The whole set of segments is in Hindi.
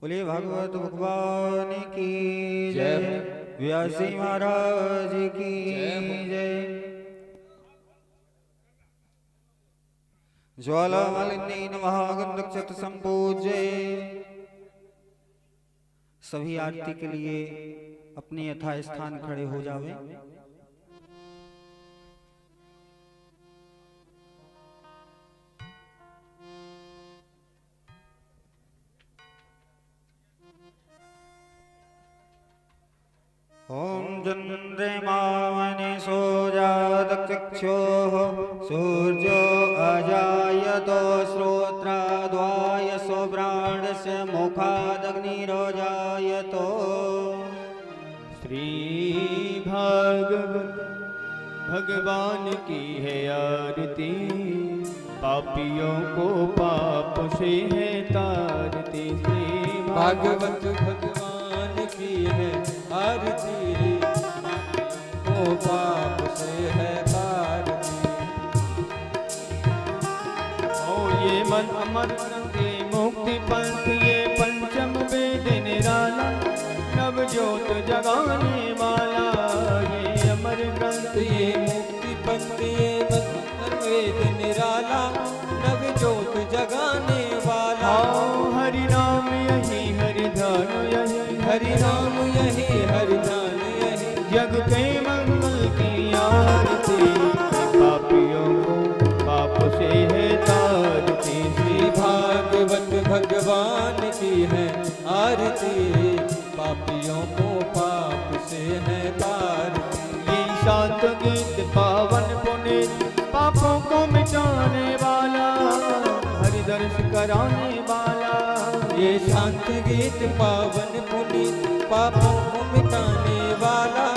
बोले भागवत भगवान की जय, व्यासी महाराज की जय। ज्वाला मालिनी नमः गंधक चत संपूज्य। सभी आरती के लिए अपने यथा स्थान खड़े हो जावे। ओम चंद्रमावने सोजातचक्षुः सूर्यो अजायतो श्रोत्राद्वाय स्वप्राणस्य मुखादग्निरोजायतो। श्री भागवत भगवान की है आरती, पापियों को पाप से है तारती। श्री भागवत भगवान की है आरती, वो पाप से है तारती। ओ ये मन अमर ग्रंथि मुक्ति पंथ, ये पंचम वेद निराला, नव ज्योत जगाने वाला। ये अमर ग्रंथ ये मुक्ति पंथ, ये मंत्र वेद निराला, नव ज्योत जगाने वाला। हरि नाम यही हरि ध्यान यही, हरि नाम यही हरि ध्यान यही, जग के मंगल की आरती, पापियों को पाप से है तारती। श्री भागवत भगवान की है आरती, पापियों को पाप से है तारती। ये शांत गीत पावन पुनीत, पापों को मिटाने वाला, हरि दर्श कराने वाला। ये शांत गीत पावन पुनीत, पापों को मिटाने वाला,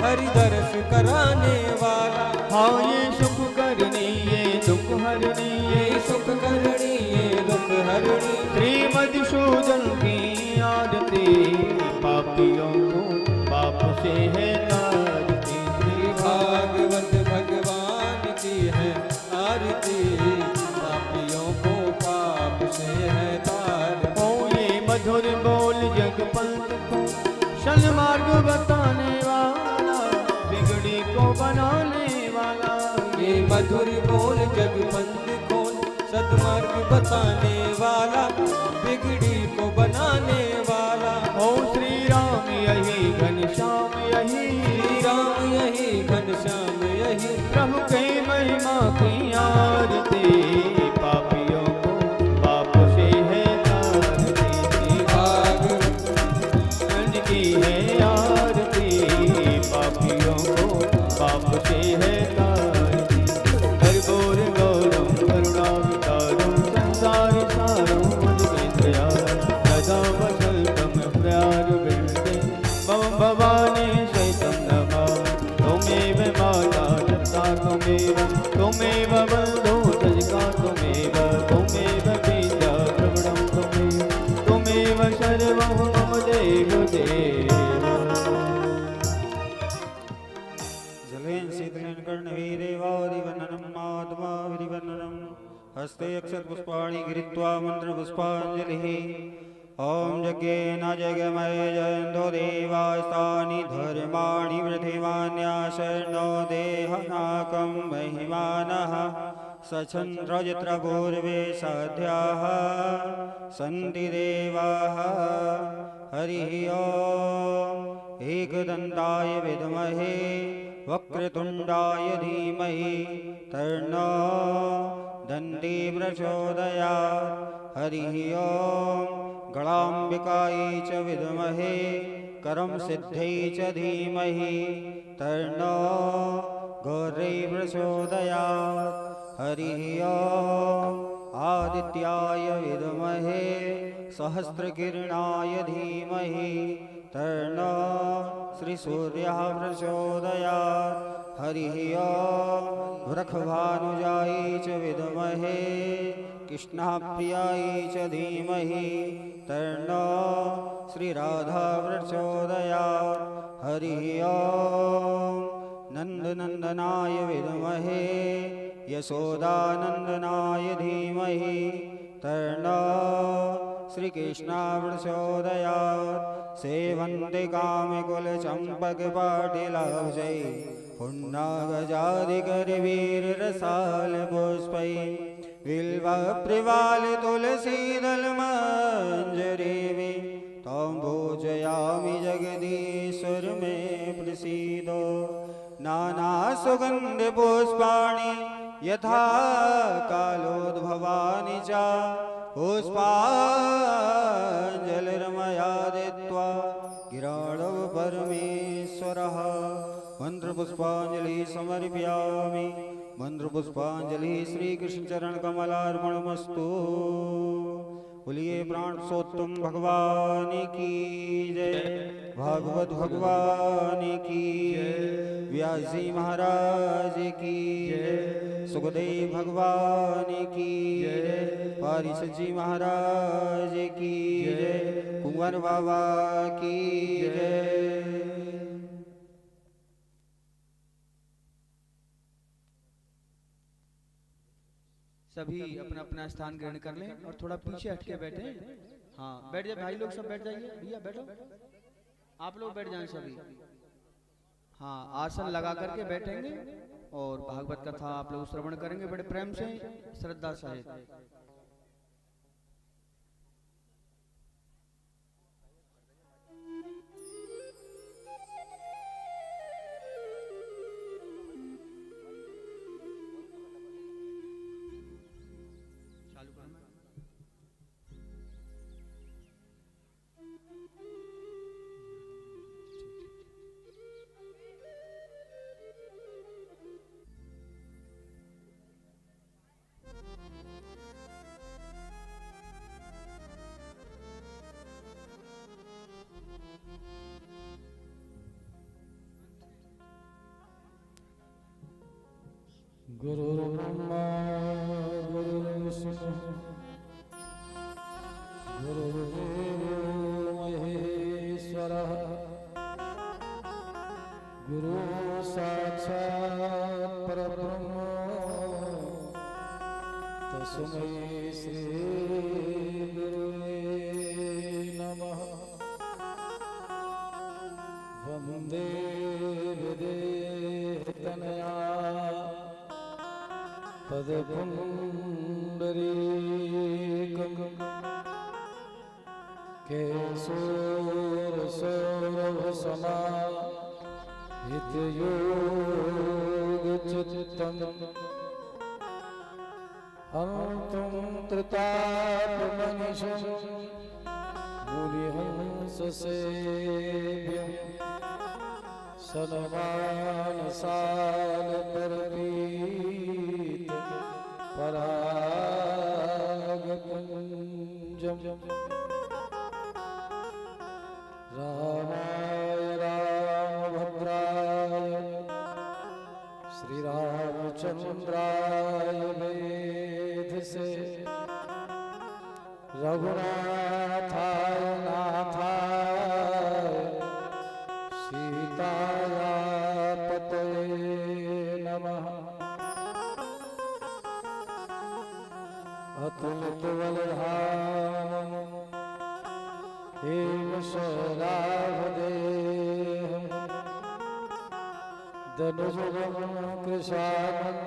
हरि दर्श कराने वाला। हाँ ये सुख करनी ये दुख हरनी, ये सुख करणी ये दुख हरणी। श्री मधुसूदन की आरती, पापियों को पाप से है तारती। श्री भागवत भगवान की है आरती, पापियों को पाप से है तारती। ओ ये मधुर बोल जग पंथ को सन्मार्ग बताने वाला, बिगड़ी को बनाने वाला। ये मधुर बोल जग पंथ खोल, सद्मार्ग बताने वाला, बिगड़ी को बनाने वाला। ओ श्री राम यही घनश्याम यही, श्री राम यही घनश्याम यही, प्रभु के महिमा की आरती, पापियों को पाप से है तारती। श्री भागवत की है आरती, पापियों को पाप से है तारती। हरिबोल गौरम करुणावतारम, संसार सारम मधुकेन्द्रया, सदा वसल्तम प्यार वृंदे, मम भवानी शैतं नमः। त्वमेव माता पिता त्वमेव, त्वमेव बन्धो सखा त्वमेव, त्वमेव विद्या प्रवणं त्वमेव, त्वमेव सर्वं मम देव देव। जलेन शीतलेन कर्णवीरेवादिवन्दनं माधवा विधिवन्दनं, हस्ते अक्षत पुष्पाणि गृहीत्वा मंत्र पुष्पाञ्जलिः। ओम यज्ञेन जगमय जयन्तो देवास्तानि धर्माणि वृद्धिमान्याशर्णो देहनाकं महिमानः। सचन्द्रयत्र पूर्वे साध्याः सन्ति देवाः। हरिः ओम एकदन्ताय विद्महे वक्रतुण्डाय धीमहि तन्नो दन्ती प्रचोदयात्। हरिः ॐ गणाम्बिकायै च विद्महे करं सिद्ध्यै च धीमहि तन्नो गौर्यै प्रचोदयात्। हरिः ॐ आदित्याय विद्महे सहस्रकिरणाय धीमहि तन्नो श्रीसूर्यः प्रचोदयात्। हरिः ॐ वृषभानुजायै च विद्महे कृष्णप्रियायै च धीमहि तन्नो श्रीराधा प्रचोदयात्। हरिः ॐ नन्दनन्दनाय विद्महे यशोदानन्दनाय धीमहि तन्नो श्रीकृष्णः प्रचोदयात्। सेवन्ते कामकुलचम्पकपाटिलाब्जै पुण्डागजादिकरवीररसालपुष्पैः बिल्वप्रिवालतुलसीदलमञ्जरीः तं पूजयामि जगदीश्वर मे प्रसीद। नानासुगन्धपुष्पाणि यथा कालोद्भवानि च पुष्पाञ्जलिर्मया दत्त्वा गिराणौ परमेश्वरः। मन्त्रपुष्पाञ्जलिः समर्पयामि। मन्त्रपुष्पाञ्जलिः श्रीकृष्णचरणकमलार्पणमस्तु। बोलिए प्राणोत्तम भगवान की जय। भागवत भगवान की जय। व्यास जी महाराज की जय। सुखदेव भगवान की जय। पारिषद जी महाराज की जय। कुंवर बाबा की जय। सभी अपना अपना स्थान ग्रहण कर लें और थोड़ा पीछे हटके बैठे। हाँ बैठ जाए भाई लोग, सब बैठ जाइए। भैया बैठो, आप लोग बैठ जाएं सभी। हाँ आसन लगा करके बैठेंगे और भागवत कथा आप लोग श्रवण करेंगे बड़े प्रेम से, श्रद्धा सहित। गुरुर्ब्रह्मा गुरुर्विष्णु गुरुर्देवो महेश्वरः गुरुः साक्षात् परब्रह्म तस्मै श्री गुरुवे नमः। वन्दे विदेहतनया पदपुण्डरीकं केशोरसौरभसमाहितयोगचित्तं हन्तं त्रितापमनिशं मुनिहंससेव्यं सनमानसालपरपीत परागपुञ्जं रामाय रामभद्राय श्रीरामचन्द्राय वेधसे रघुनाथाय नाथाय सीताया पतये नमः। अतुलितबलधामं हेमशरावदेहं दनुजगं कृशानं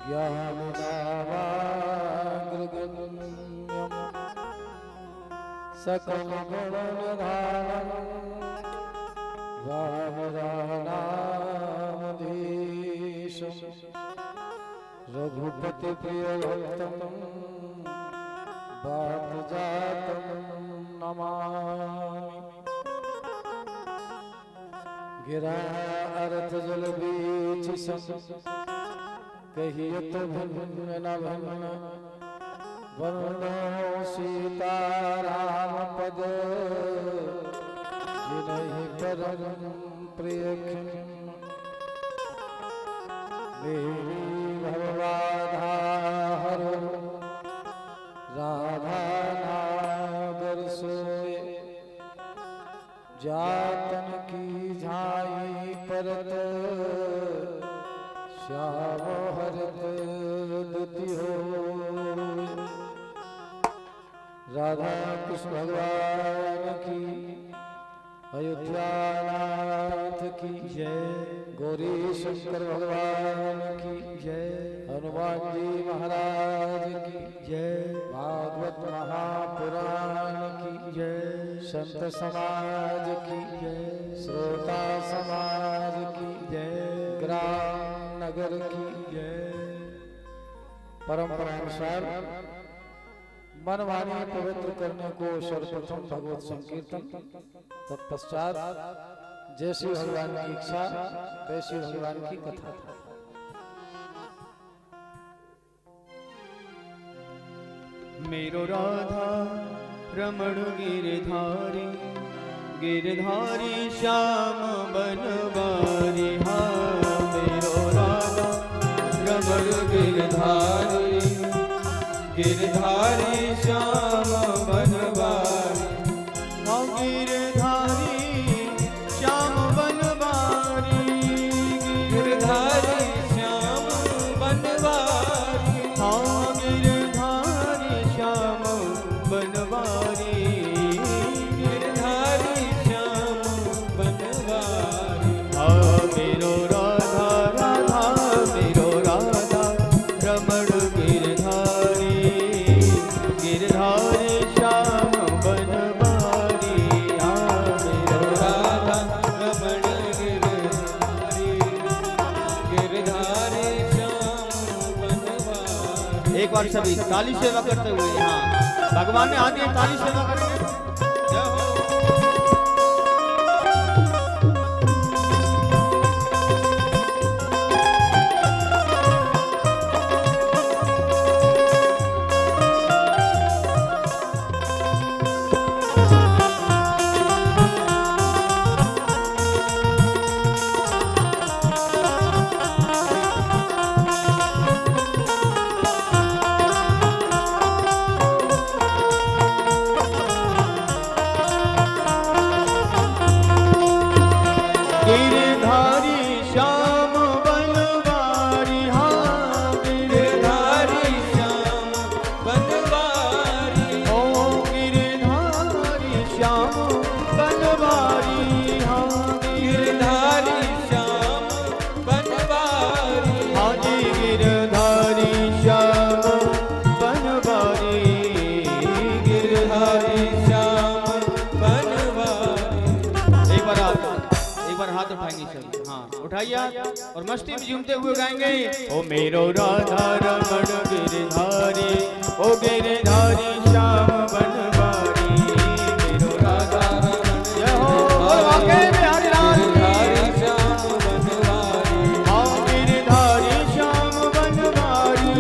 ज्ञानदावाग्रगण्यं सकलगुणनिधानं वानराणामधीशं रघुपति प्रियभक्तं वातजातं नमामि। गिरा अर्थ जल बीच कहियत भिन्न न भिन्न वरुणो सीताराम पद जिनहि परम प्रिय मेरी भवबाधा हरो राधा नागर सोए जातन की झाई परत श्याम हरत दुति हो। राधा कृष्ण भगवान की अयोध्यानाथ की जय। गौरी शंकर भगवान की जय। हनुमान जी महाराज की जय। भागवत महापुराण की जय। संत समाज की जय। श्रोता समाज की जय। ग्राम नगर की जय। परंपरा अनुसार मनवाणी पवित्र करने को सर्वप्रथम भगवत संकीर्तन, तत्पश्चात जैसी भगवान की इच्छा वैसी भगवान की कथा। मेरो राधा रमण गिरधारी, गिरधारी श्याम बनवारी। हाँ मेरो राधा रमण गिरधारी, गिरधारी श्याम बनवारी। हाँ गिरधारी श्याम बनवारी, गिरधारी श्याम बनवारी। हाँ गिरधारी श्याम बनवारी, गिरधारी श्याम बनवारी। हाँ मेरो राधा राधा मेरो राधा रमण गिरधारी, गिरधारी श्याम बनवारी। हाँ मेरो राधा रमण गिरधारी, गिरधारी श्याम बनवारी। एक बार सभी ताली सेवा करते हुए हाँ भगवान ने हाथ दिए, ताली सेवा करेंगे। जय हो। गिरधारी श्याम बनवारी। हाँ गिरधारी श्याम बनवारी। ओ गिरधारी श्याम बनवारी। हाँ गिरधारी श्याम बनवारी। हाँ जी गिरधारी श्याम बनवारी, गिरधारी श्याम बनवारी। एक बार हाथ उठाएंगे सभी हाँ उठाइए हाथ और मस्ती में झूमते हुए गाएंगे। ओ मेरो राधा रमण गिरधारी, ओ गिरधारी श्याम बनवारी। मेरो राधा रमण जय हो वाकई में हरिलाल गिरधारी श्याम बनवारी। हाँ गिरधारी श्याम बनवारी,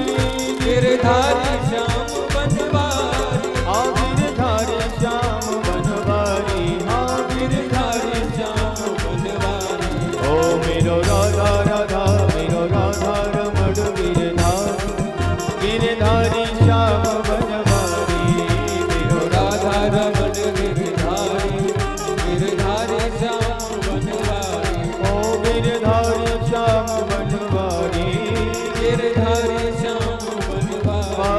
गिरधारी श्याम बनवारी। हाँ गिरधारी श्याम बनवारी। हाँ गिरधारी श्याम बनवारी। ओ मेरो राधा राधा मेरो राधा रमण गिरधारी, गिरधारी श्याम बनवारी। मेरो राधा रमण गिरधारी, गिरधारी श्याम बनवारी। ओ गिरधारी श्याम बनवारी, गिरधारी श्याम बनवारी।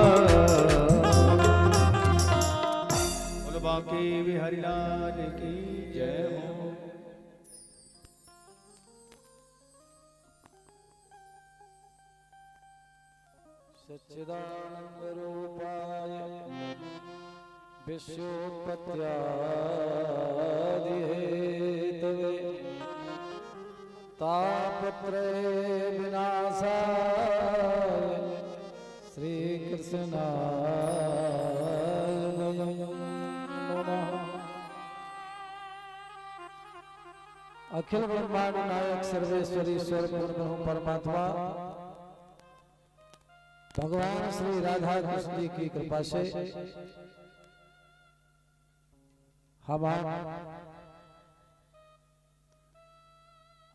बोलो बाकी बिहारी लाल की जय हो। सच्चिदानंद रूपाय विश्वोत्पत्त्यादि हेतवे तापत्रय विनाशाय श्री कृष्णाय नमः। अखिल ब्रह्मांड नायक सर्वेश्वरी ईश्वर पूर्ण परमात्मा भगवान श्री राधा कृष्ण जी की कृपा से हम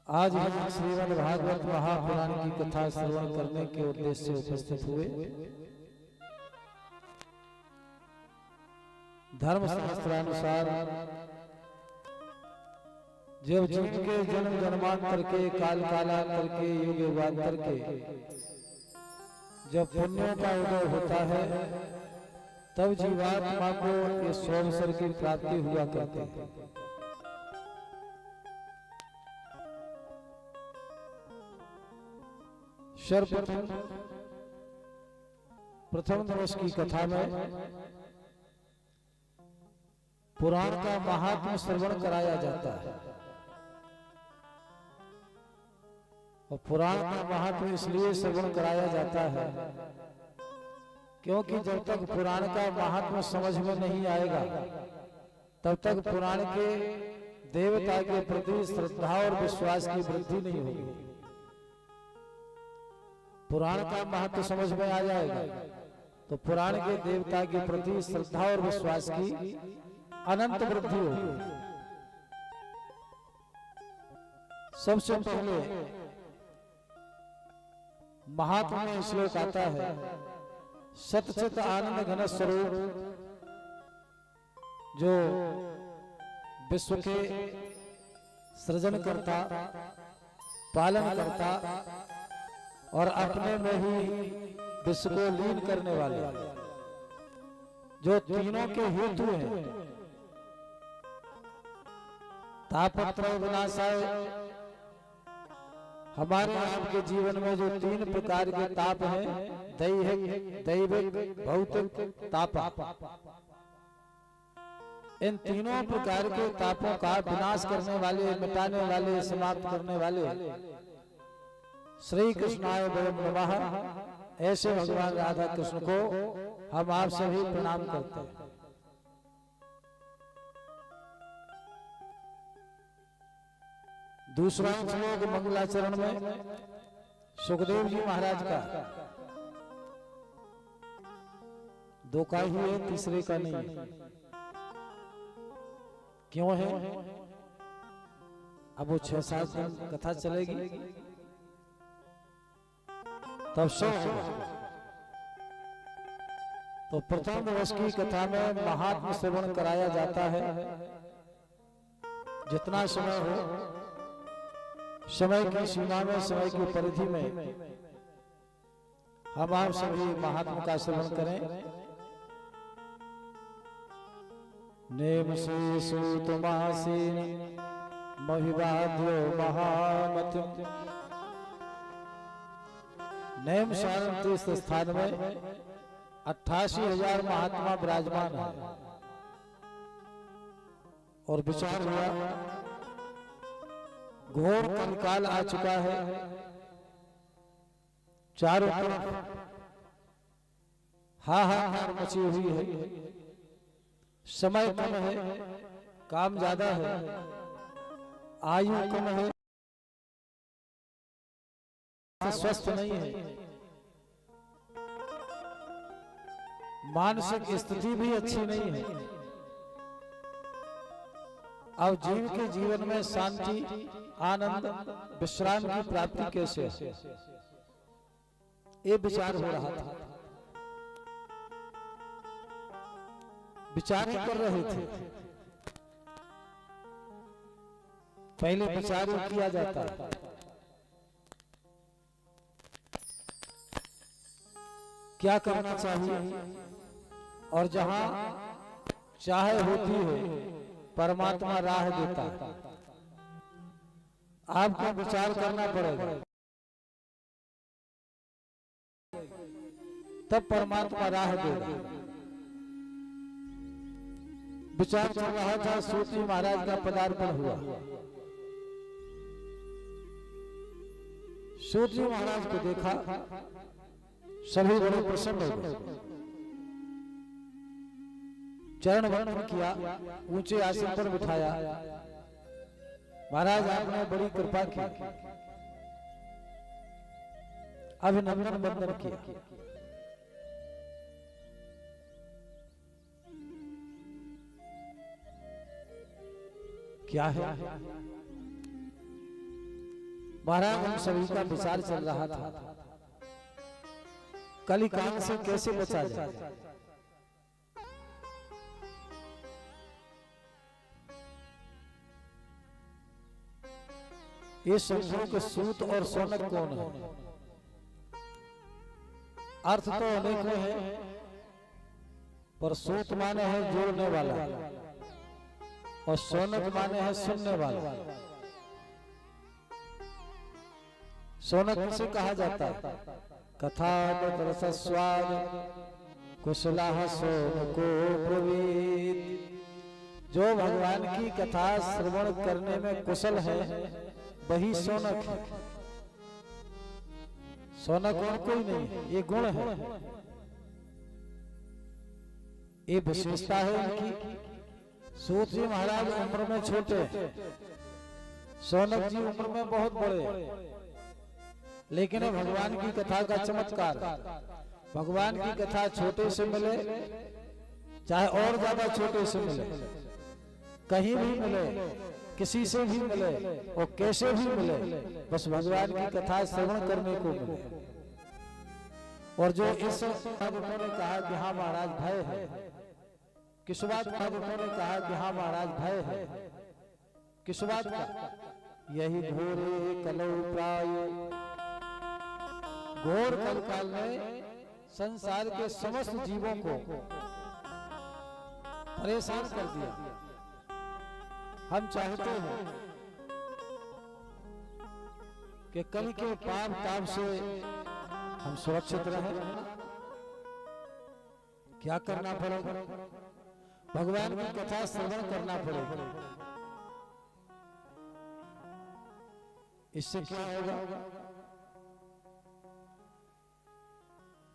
आज हम श्रीमद् भागवत महापुराण की कथा श्रवण करने के उद्देश्य से उपस्थित हुए। धर्मशास्त्रानुसार जब जीव के जन्म जन्मांतर के काल कालांतर के युग युगांतर के जब पुण्यों का उदय होता है तब जीवात्मा को इस सोमसर की प्राप्ति हुआ करती है। प्रथम दिवस की कथा में पुराण का महात्म्य श्रवण कराया जाता है और पुराण का महात्म्य इसलिए श्रवण कराया जाता है क्योंकि जब तक पुराण का महात्म्य समझ में नहीं आएगा तब तक पुराण के देवता के प्रति श्रद्धा और विश्वास की वृद्धि नहीं होगी। पुराण का महत्व समझ में आ जाएगा तो पुराण के देवता के प्रति श्रद्धा और विश्वास की अनंत वृद्धि होगी। सबसे पहले महात्मा में श्लोक आता है, सतचित आनंद घन स्वरूप जो विश्व के सृजन करता, पालन करता और अपने में ही विश्व को लीन करने वाले, जो तीनों के हेतु हैं, तापत्रय विनाशाय। हमारे आपके जीवन में जो तीन प्रकार के ताप हैं, दैविक, भौतिक, ताप, इन तीनों प्रकार के तापों का विनाश करने वाले, मिटाने वाले, समाप्त करने वाले श्री कृष्णाय वयम् नमः। ऐसे भगवान राधा कृष्ण को हम आप सभी प्रणाम करते हैं। दूसरा श्लोक मंगलाचरण में सुखदेव जी महाराज का, दो का ही है, तीसरे का नहीं है। क्यों है? अब वो 6-7 दिन कथा चलेगी तब सो होगा। तो प्रथम दिवस की कथा में महात्म्य श्रवण कराया जाता है। जितना समय हो, समय की सीमा में, समय की परिधि में हम आप सभी महात्मा का श्रवण करें। नेम से सूतमासी महिवाद्यो महामति। नेम सारण तीर्थ स्थान में 88,000 महात्मा विराजमान है और विचार हुआ घोर कंकाल आ चुका है, चारों तरफ हाहाकार मची हुई है, समय कम है, काम ज्यादा है, आयु कम है, स्वस्थ नहीं है, मानसिक स्थिति भी अच्छी नहीं है। अब जीव के जीवन में शांति, आनंद, विश्राम की प्राप्ति कैसे है, ये विचार हो रहा था। विचार कर रहे थे। पहले विचार किया जाता, क्या करना चाहिए, और जहां चाहे होती है परमात्मा राह देता, आपको विचार करना पड़ेगा, तब परमात्मा राह देगा। विचार चल रहा था, सूती महाराज का पदार्पण हुआ। सूत जी महाराज को देखा, सभी बड़े प्रसन्न हो गए, चरण वंदन किया, ऊंचे आसन पर बिठाया। महाराज आपने बड़ी कृपा की, अभिनंदन वंदन किया। क्या है महाराज, हम सभी का विचार चल रहा था, कली काल से कैसे बचा जाए। ये समझो कि सूत और सोनक कौन है। अर्थ तो अनेकों है, पर सूत माने है जोड़ने वाला और सोनक माने है सुनने वाला। सोनक से कहा जाता है कथा रसस्वाद कुशलाः सोनको ब्रवीत। जो भगवान की कथा श्रवण करने में कुशल है वही सोनक है। सोनक और कोई नहीं है, ये गुण है, ये विशेषता है इनकी। सूत जी महाराज उम्र में छोटे, सोनक जी उम्र में बहुत बड़े, लेकिन भगवान की कथा का चमत्कार, भगवान की कथा छोटे से मिले चाहे और ज्यादा छोटे से मिले, कहीं भी मिले, किसी से भी मिले और कैसे भी मिले, बस भगवान की कथा श्रवण करने को मिले। और जो इस उन्होंने कहा कि हाँ महाराज भय है, किस बात का उन्होंने कहा कि हाँ महाराज भय है, किस बात का, यही घोरे कलौ प्राय। घोर कल काल में संसार के समस्त जीवों को परेशान कर दिया। हम चाहते हैं कि कल के पाप ताप से हम सुरक्षित रहें। क्या करना पड़ेगा? भगवान की कथा श्रवण करना पड़ेगा। इससे क्या होगा?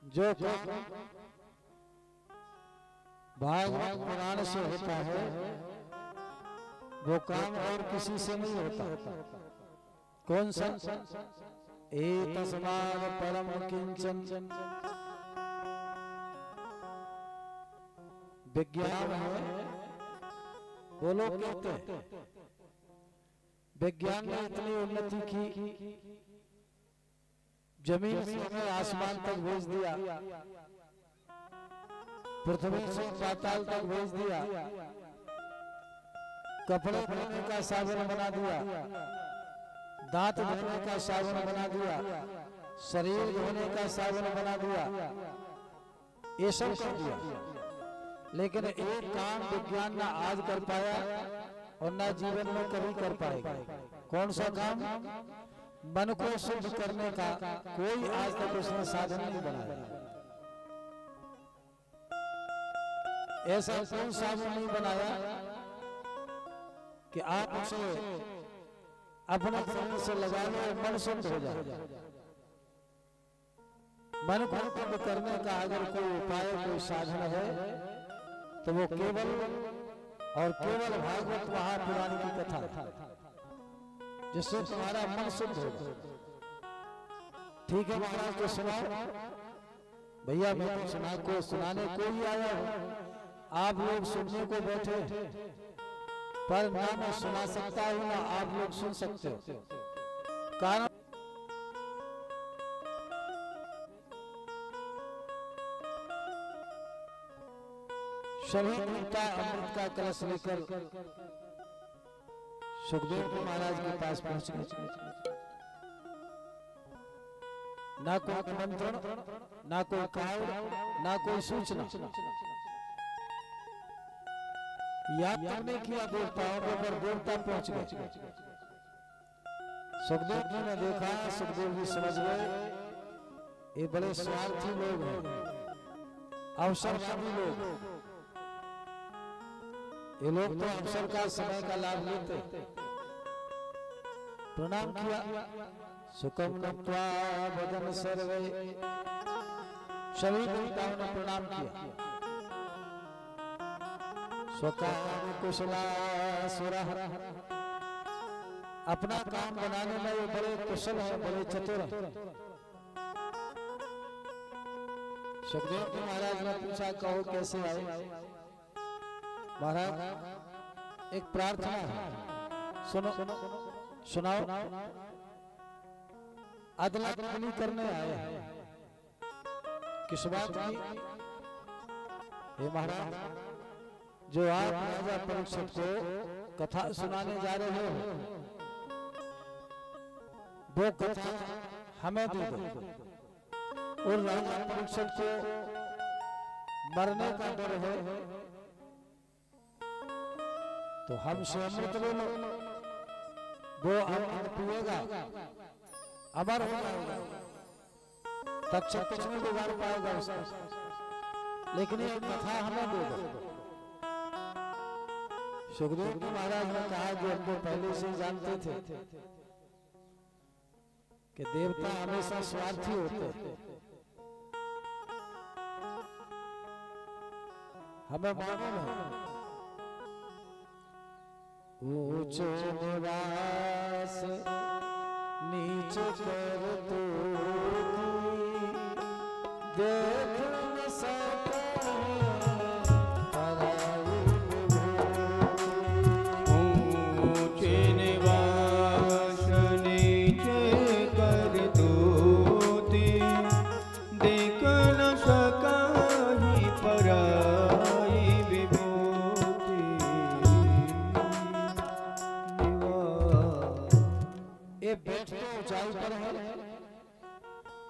जो भागवत पुराण से होता है वो काम और किसी से नहीं होता। कौन सा? एतस्माद् परम किंचन विज्ञान है। वो लोग कहते हैं विज्ञान ने इतनी उन्नति की, जमीन से हमें आसमान तक भेज दिया, पृथ्वी से पाताल तक भेज दिया, कपड़े धोने का साबुन बना दिया, दांत धोने का साबुन बना दिया, शरीर धोने का साबुन बना दिया, ये सब कर दिया। लेकिन एक काम विज्ञान ना आज कर पाया और ना जीवन में कभी कर पाएगा। कौन सा काम? मन को शुद्ध करने का कोई आज तक उसने साधन नहीं बनाया। ऐसा कोई साबुन नहीं बनाया कि आप उसे अपने शरीर से लगा लो और मन शुद्ध हो जाए। मन को शुद्ध करने का अगर कोई उपाय, कोई साधन है तो वो केवल और केवल भागवत महापुराण की कथा, जिससे तुम्हारा मन शुद्ध होगा। ठीक है महाराज, तो सुनाओ भैया, मैं तो सुना को सुनाने को ही आया हूँ, आप लोग सुनने को बैठे, पर ना मैं सुना सकता हूँ ना आप लोग सुन सकते हो। कारण सभी देवता अमृत का कलश लेकर सुखदेव जी महाराज के पास पहुंच गए। ना कोई मंत्रण, ना कोई काल, ना कोई सूचना, याद करने किया देवताओं को, पर देवता पहुंच गए। सुखदेव जी ने देखा, सुखदेव जी समझ गए ये बड़े स्वार्थी लोग हैं, अवसरवादी लोग। ये लोग तो अवसर का, समय का लाभ लेते। प्रणाम किया, सुखम नत्वा वदन सर्वे। सभी देवताओं ने प्रणाम किया। स्वकाम कुशला सुरः, अपना काम बनाने में ये बड़े कुशल हैं, बड़े चतुर हैं। सुखदेव जी महाराज ने पूछा, कहो कैसे आए? महाराज एक प्रार्थना है, सुनो सुनाओ। अदला बदली करने आए हैं। किस बात की? हे महाराज, जो आप राजा परीक्षित को कथा सुनाने जा रहे हो, वो कथा हमें दे दो। और राजा परीक्षित को मरने का डर है, तो हमसे अमृत ले लो। वो अमृत पिएगा, अमर हो जाएगा, तक्षक कुछ नहीं बिगाड़ पाएगा उसको। लेकिन ये कथा हमें दे दो। सुखदेव जी महाराज ने कहा, जो हमको पहले से जानते थे कि देवता हमेशा स्वार्थी होते हैं, हमें मालूम है। ऊंच निवास नीच कर तू देख न सके पराई ऊंचे निवास नीचे कर दूती, देख न सका ही पराई विभूति। ये बैठ तो ऊंचाई पर है,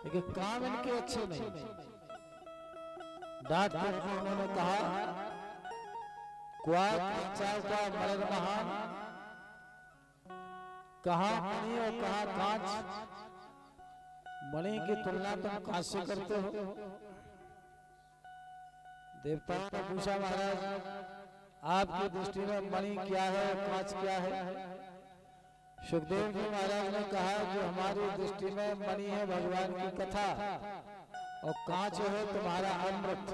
लेकिन काम इनके अच्छे नहीं। डांट कर उन्होंने कहा, क्वा का मरण महान, कहाँ मणि और कहाँ कांच। मणि की तुलना तुम कांच से करते हो। देवताओं ने पूछा, महाराज आपकी दृष्टि में मणि क्या है और कांच क्या है? सुखदेव जी महाराज ने कहा, जो हमारी दृष्टि में मणि है भगवान की कथा, और कांच है तुम्हारा अमृत।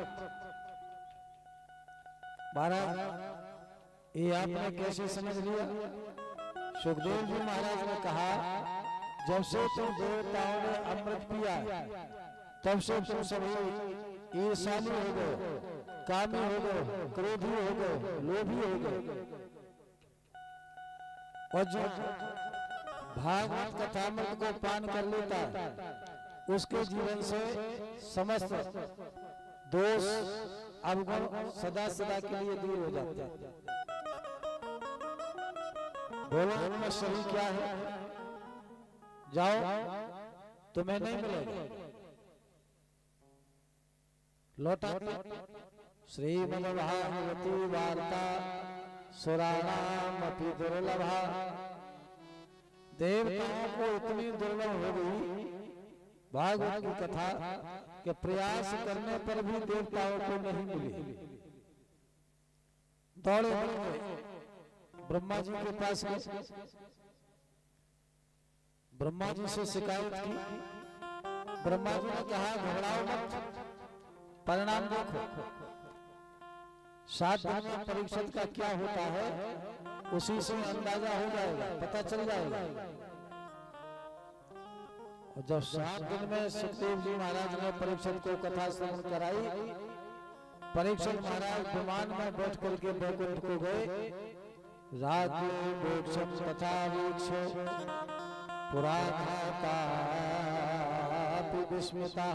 महाराज ये आपने कैसे समझ लिया? सुखदेव जी महाराज ने कहा, जब से तुम देवताओं ने अमृत पिया, तब से तुम सभी ईर्ष्यालु हो गए, कामी हो गए, क्रोधी हो गए, लोभी हो गए। और जो भागवत कथामृत को पान कर लेता है, उसके जीवन से समस्त दोष अवगुण सदा सदा के लिए दूर हो जाते हैं। बोलो उनमें सही क्या है? जाओ, तुम्हें नहीं मिलेगा। लौटा श्रीमद्भागवती वार्ता सुराणाम अपि दुर्लभा। देवताओं को इतनी दुर्लभ हो गई भागवत की कथा कि प्रयास करने पर भी देवताओं को नहीं मिली। दौड़े ब्रह्मा जी के पास गए, ब्रह्मा जी से शिकायत की। ब्रह्मा जी ने कहा, घबराओ मत, परिणाम देखो। 7 दिन में परीक्षित का क्या होता है उसी से अंदाजा हो जाएगा, पता चल जाएगा। और जब 7 दिन में सुखदेव जी महाराज ने परीक्षित को कथा श्रवण कराई, परीक्षित महाराज विमान में बैठ करके बैकुंठ को गए। राज्य मोक्षम तथा वीक्षो पुराधा विस्मिता।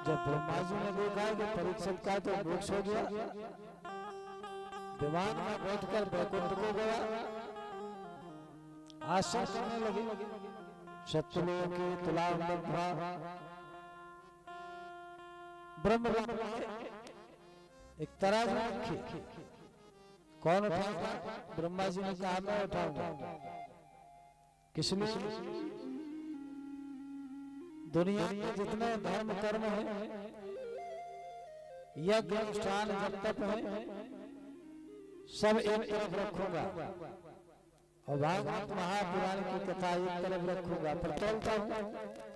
जब ब्रह्मा जी ने देखा कि परीक्षित का तो मोक्ष हो गया, विमान में बैठकर बैकुंठ को गया, आशा करने लगे। शत्रुलोक की तुलाम लब्ध्वा ब्रह्म एक तराजू रखी। कौन उठाएगा? ब्रह्मा जी ने कहा, मैं उठाऊंगा। किसलिए? दुनिया में जितने धर्म कर्म है, यज्ञ अनुष्ठान जब तक है, सब एक तरफ रखूंगा। और भागवत महापुराण की कथा एक तरफ रखूंगा, पर तोलता हूं।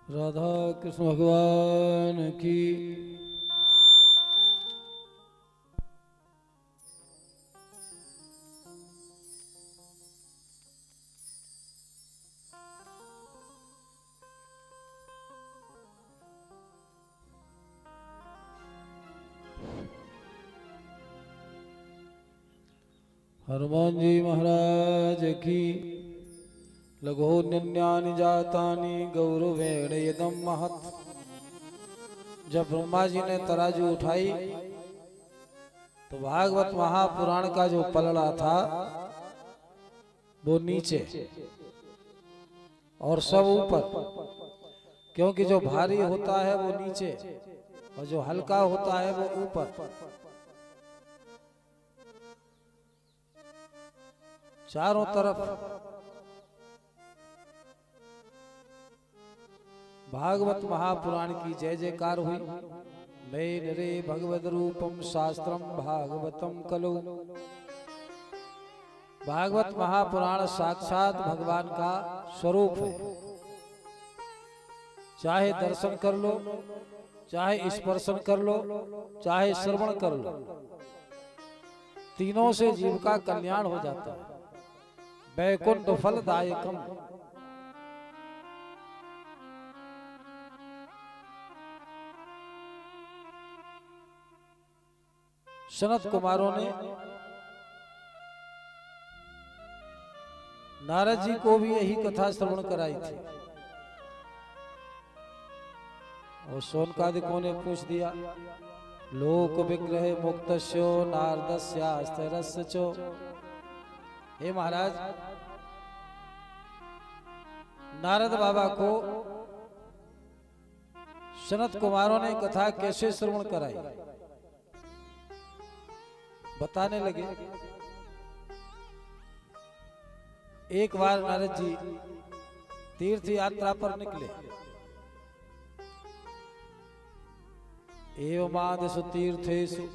राधा कृष्ण भगवान की। हनुमान जी महाराज की। लघो निन्यानि जातानि गौरवेण यदम महत्। जब ब्रह्मा जी ने तराजू उठाई तो भागवत महापुराण का जो पलड़ा था वो नीचे और सब ऊपर, क्योंकि जो भारी होता है वो नीचे और जो हल्का होता है वो ऊपर। चारों तरफ भागवत महापुराण की जय जयकार हुई। नये नरे भगवद रूपम शास्त्रम भागवतम कलो। भागवत महापुराण साक्षात भगवान का स्वरूप है। चाहे दर्शन कर लो, चाहे स्पर्शन कर लो, चाहे श्रवण कर लो, तीनों से जीव का कल्याण हो जाता है। वैकुंठ फलदायकम। सनत कुमारों ने नारद जी को भी यही कथा श्रवण कराई थी और शौनकादिकों ने पूछ दिया, लोक विग्रह मुक्तस्यो नारदस्यास्तिरस्चो। हे महाराज, नारद बाबा को सनत कुमारों ने कथा कैसे श्रवण कराई बताने लगे। एक बार नारद जी तीर्थ यात्रा पर निकले। एवमादिषु तीर्थेषु,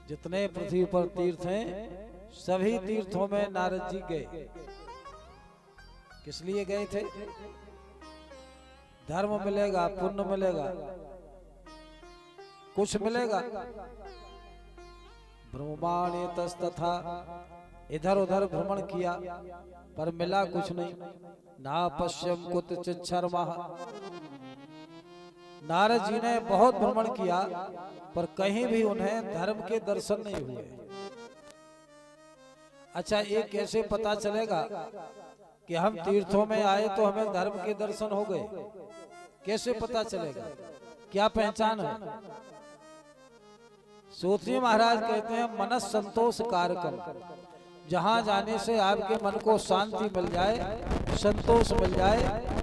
जितने पृथ्वी पर तीर्थ हैं सभी तीर्थों में नारद जी गए। किस लिए गए थे? धर्म मिलेगा, पुण्य मिलेगा, कुछ मिलेगा। ब्रह्माण्य तस्तथा, इधर उधर भ्रमण किया पर मिला कुछ नहीं। ना पश्यम कुतचित् शर्मा, नारद जी ने बहुत भ्रमण किया पर कहीं भी उन्हें धर्म के दर्शन नहीं हुए। अच्छा, ये कैसे पता चलेगा कि हम तीर्थों में आए तो हमें धर्म के दर्शन हो गए? कैसे पता चलेगा? क्या पहचान है? सूत्री महाराज कहते हैं मनस संतोष कारकम, जहां जाने से आपके मन को शांति मिल जाए, संतोष मिल जाए,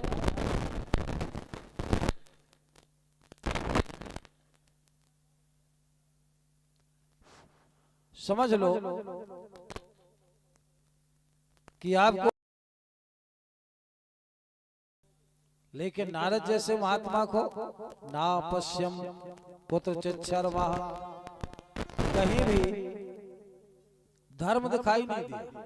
समझ लो कि आपको। लेकिन नारद जैसे महात्मा को ना पश्यम कुत्रचित् शर्मा, कहीं भी धर्म दिखाई नहीं दिया।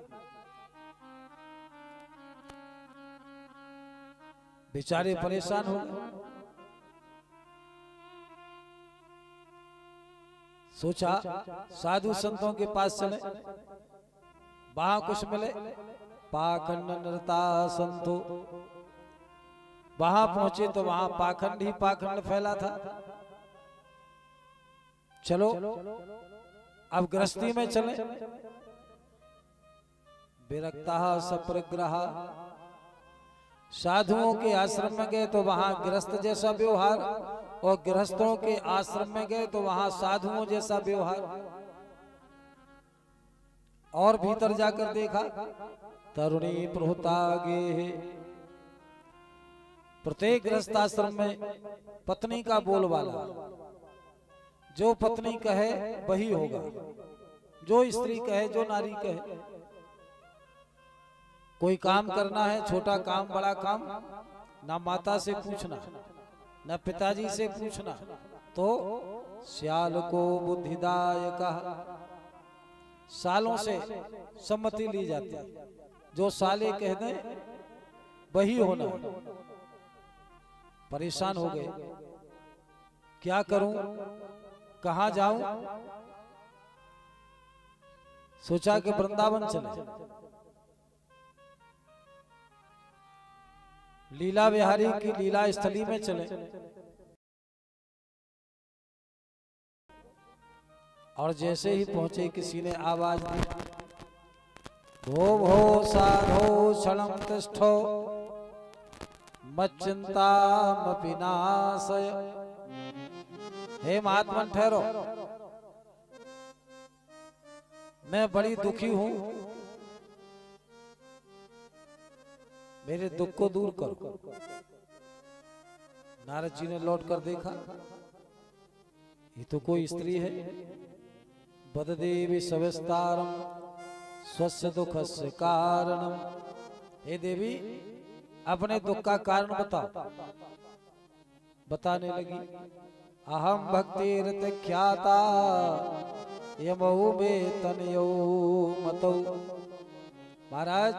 बेचारे परेशान हो गए। सोचा साधु संतों के पास चले, वहां कुछ मिले। पाखंड नृता संतो, वहां पहुंचे तो वहां पाखंड ही पाखंड फैला था। चलो अब गृहस्थी में चले। विरक्ता सप्रग्रह, साधुओं के आश्रम में गए तो वहां गृहस्थ जैसा व्यवहार, और गृहस्थों के आश्रम में गए तो वहां साधुओं जैसा व्यवहार। और भीतर जाकर देखा, तरुणी प्रहुतागे, प्रत्येक गृहस्थ आश्रम में पत्नी का बोलबाला, जो पत्नी कहे वही होगा, जो स्त्री कहे, जो नारी कहे। कोई काम करना है, छोटा काम बड़ा काम, ना माता से पूछना न पिताजी से पूछना, तो श्याल को बुद्धिदायक, सालों से सम्मति ली जाती है, जो साले कह दें वही होना। परेशान हो गए, क्या करूं, कहां जाऊं? सोचा कि वृंदावन चले। लीला विहारी की लीला स्थली में चले। और जैसे ही पहुंचे किसी ने आवाज दी, भो भो साधो क्षणं तिष्ठो मच्चिंतामपि नाशय। हे महात्मन ठहरो, मैं बड़ी दुखी हूं, मेरे दुख को दूर करो। नारद जी ने लौट कर देखा, ये तो कोई स्त्री है। बददेवी सविस्तारम स्वस्य दुखस्य कारणम, हे देवी अपने दुख का कारण बताओ। बताने लगी, अहम भक्ति रत ख्याता यमौ में तनयो मतौ। महाराज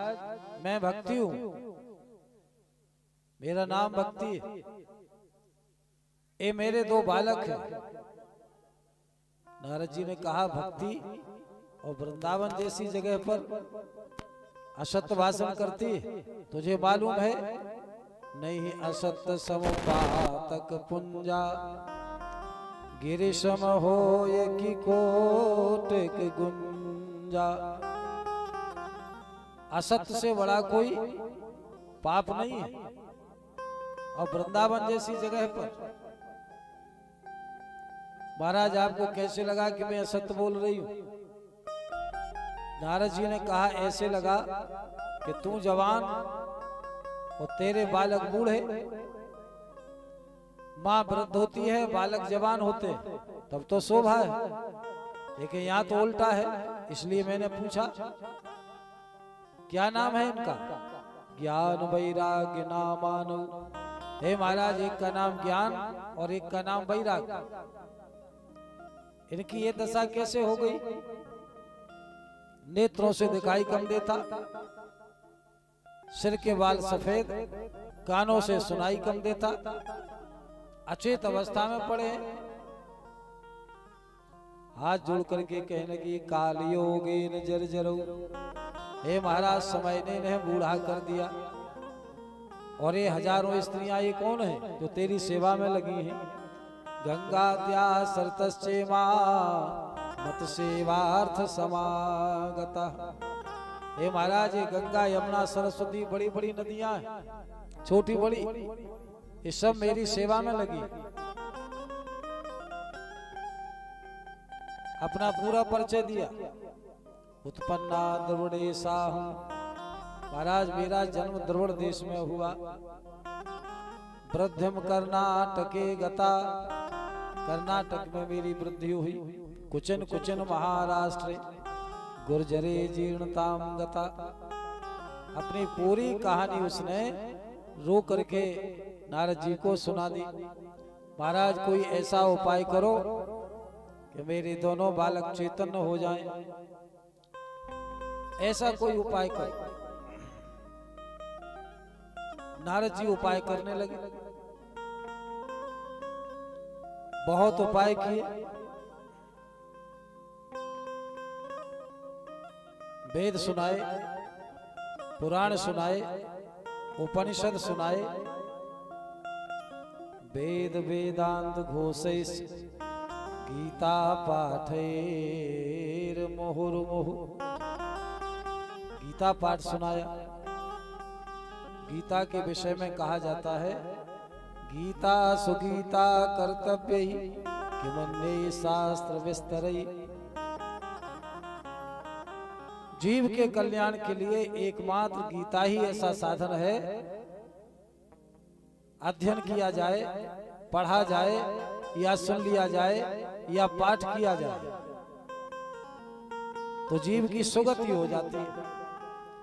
मैं भक्ति हूं, मेरा नाम भक्ति है, ये मेरे दो बालक हैं। नारद जी ने कहा, भक्ति और वृंदावन जैसी जगह पर असत्य भाषण करती है, तुझे मालूम है? नहीं, असत्य समुपातक पुंजा गिरिशम हो ये की कोटिक गुंजा। असत्य से बड़ा कोई पाप नहीं है। और वृंदावन जैसी जगह पर महाराज आपको कैसे लगा कि मैं असत्य बोल रही हूं? नारद जी ने कहा, ऐसे लगा कि तू जवान और तेरे बालक बूढ़े। माँ वृद्ध होती है, बालक जवान होते, तब तो शोभा है। लेकिन यहाँ तो उल्टा है, इसलिए मैंने पूछा क्या नाम है इनका? ज्ञान वैराग्य नामानु। हे महाराज, एक का नाम ज्ञान और एक का नाम वैराग्य। इनकी ये दशा कैसे हो गई? नेत्रों से दिखाई कम देता, सिर के बाल सफेद, कानों से सुनाई कम देता, अचेत अवस्था में पड़े। हाथ जोड़ करके कहने लगी, कालयोगेन जर्जरौ। हे महाराज, समय ने इन्हें बूढ़ा कर दिया और ये हजारों स्त्रियां ये कौन है जो तेरी सेवा में लगी हैं? गंगा त्या सरतश्चेमा मत सेवार्थ समागता। हे महाराज, ये गंगा यमुना सरस्वती बड़ी बड़ी नदियां हैं, छोटी बड़ी, ये सब मेरी सेवा में लगी। अपना पूरा परिचय दिया। उत्पन्ना द्रविड़ेशा हूं। महाराज, मेरा जन्म द्रविड़ देश में हुआ। वृद्धिम कर्नाटके गता। कर्नाटक में मेरी वृद्धि हुई। कुचन कुचन महाराष्ट्र गुर्जरे जीर्णताम गता। अपनी पूरी कहानी उसने रो करके नारद जी को सुना दी। महाराज, कोई ऐसा उपाय करो कि मेरे दोनों बालक चैतन्य हो जाएं। ऐसा कोई उपाय करो। नारद जी उपाय करने लगे। बहुत उपाय किए, वेद सुनाए, पुराण सुनाए, उपनिषद सुनाए। वेद वेदांत घोषैस गीता पाठैर मुहुर्मुहु। गीता पाठ सुनाया। गीता के विषय में कहा जाता है, गीता सुगीता कर्तव्य ही किमन्ये शास्त्र विस्तरई। जीव के कल्याण के लिए एकमात्र गीता ही ऐसा साधन है, अध्ययन किया जाए, पढ़ा जाए, या सुन लिया जाए, या पाठ किया जाए तो जीव की सुगति हो जाती है,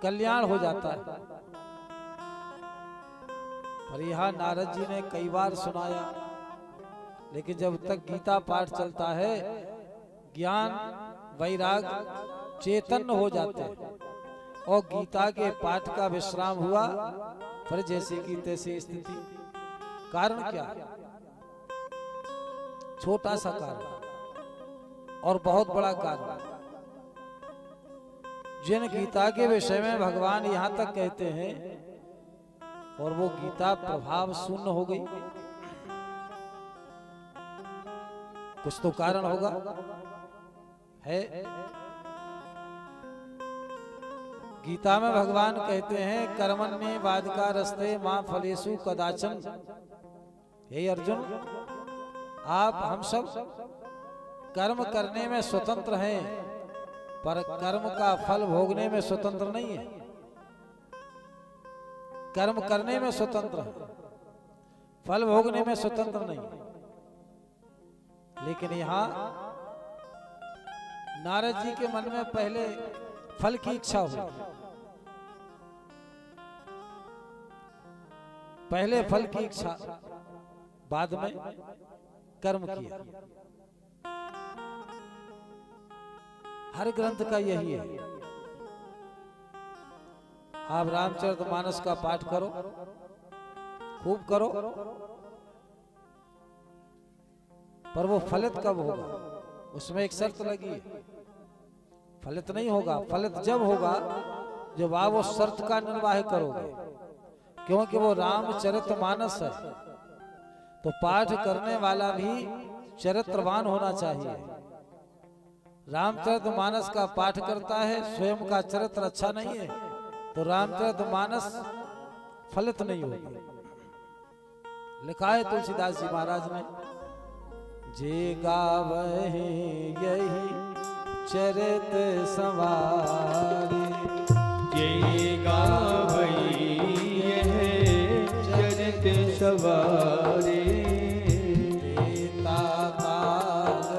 कल्याण हो जाता है। पर यह नारद जी ने कई बार सुनाया, लेकिन जब तक गीता पाठ चलता है, ज्ञान वैराग चेतन हो जाते हैं। और गीता के पाठ का विश्राम हुआ, पर जैसे की तैसी स्थिति। कारण क्या? छोटा सा कारण और बहुत बड़ा कारण। जिन गीता के विषय में भगवान यहां तक कहते हैं और वो गीता प्रभाव शून्य हो गई, कुछ तो कारण होगा, है। गीता में भगवान कहते हैं, कर्मण्ये वादका रस्ते मां फलेषु कदाचन। हे अर्जुन, आप हम सब कर्म करने में स्वतंत्र हैं, पर कर्म का फल भोगने में स्वतंत्र नहीं है। कर्म करने में स्वतंत्र है, फल भोगने में स्वतंत्र नहीं। लेकिन यहां नारद जी के मन में पहले फल की इच्छा हुई, पहले फल की इच्छा, बाद में कर्म किया। हर ग्रंथ का यही है। आप रामचरितमानस का पाठ करो, खूब करो, पर वो फलित कब होगा? उसमें एक शर्त लगी है। फलित नहीं होगा। फलित जब होगा जब आप वो शर्त का निर्वाह करोगे, क्योंकि वो रामचरितमानस है। तो पाठ करने वाला भी चरित्रवान होना चाहिए। रामचरितमानस का पाठ करता है, स्वयं का चरित्र अच्छा नहीं है, तो रामचरितमानस फलित नहीं होगी। लिखा है तुलसीदास जी महाराज ने, जे गावहे यही चरित सवारी। जे गावही यह चरित सवारी। देता काल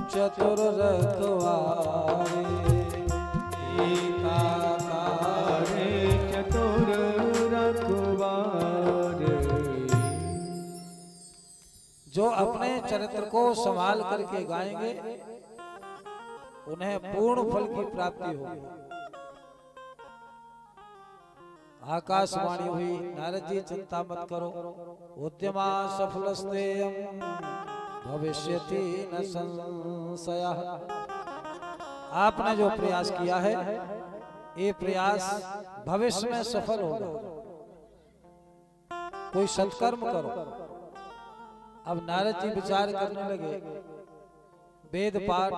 चतुर रखवारे। देता काल चतुर रखवारे। जो अपने चरित्र को संभाल करके गाएंगे, उन्हें पूर्ण फल की प्राप्ति होगी। आकाशवाणी हुई, नारद जी चिंता मत करो, उद्यमा सफलस्तेयं भविष्यति न संशयः। आपने जो प्रयास किया है, ये प्रयास भविष्य में सफल होगा। कोई सत्कर्म करो। अब नारद जी विचार करने लगे, वेद पाठ,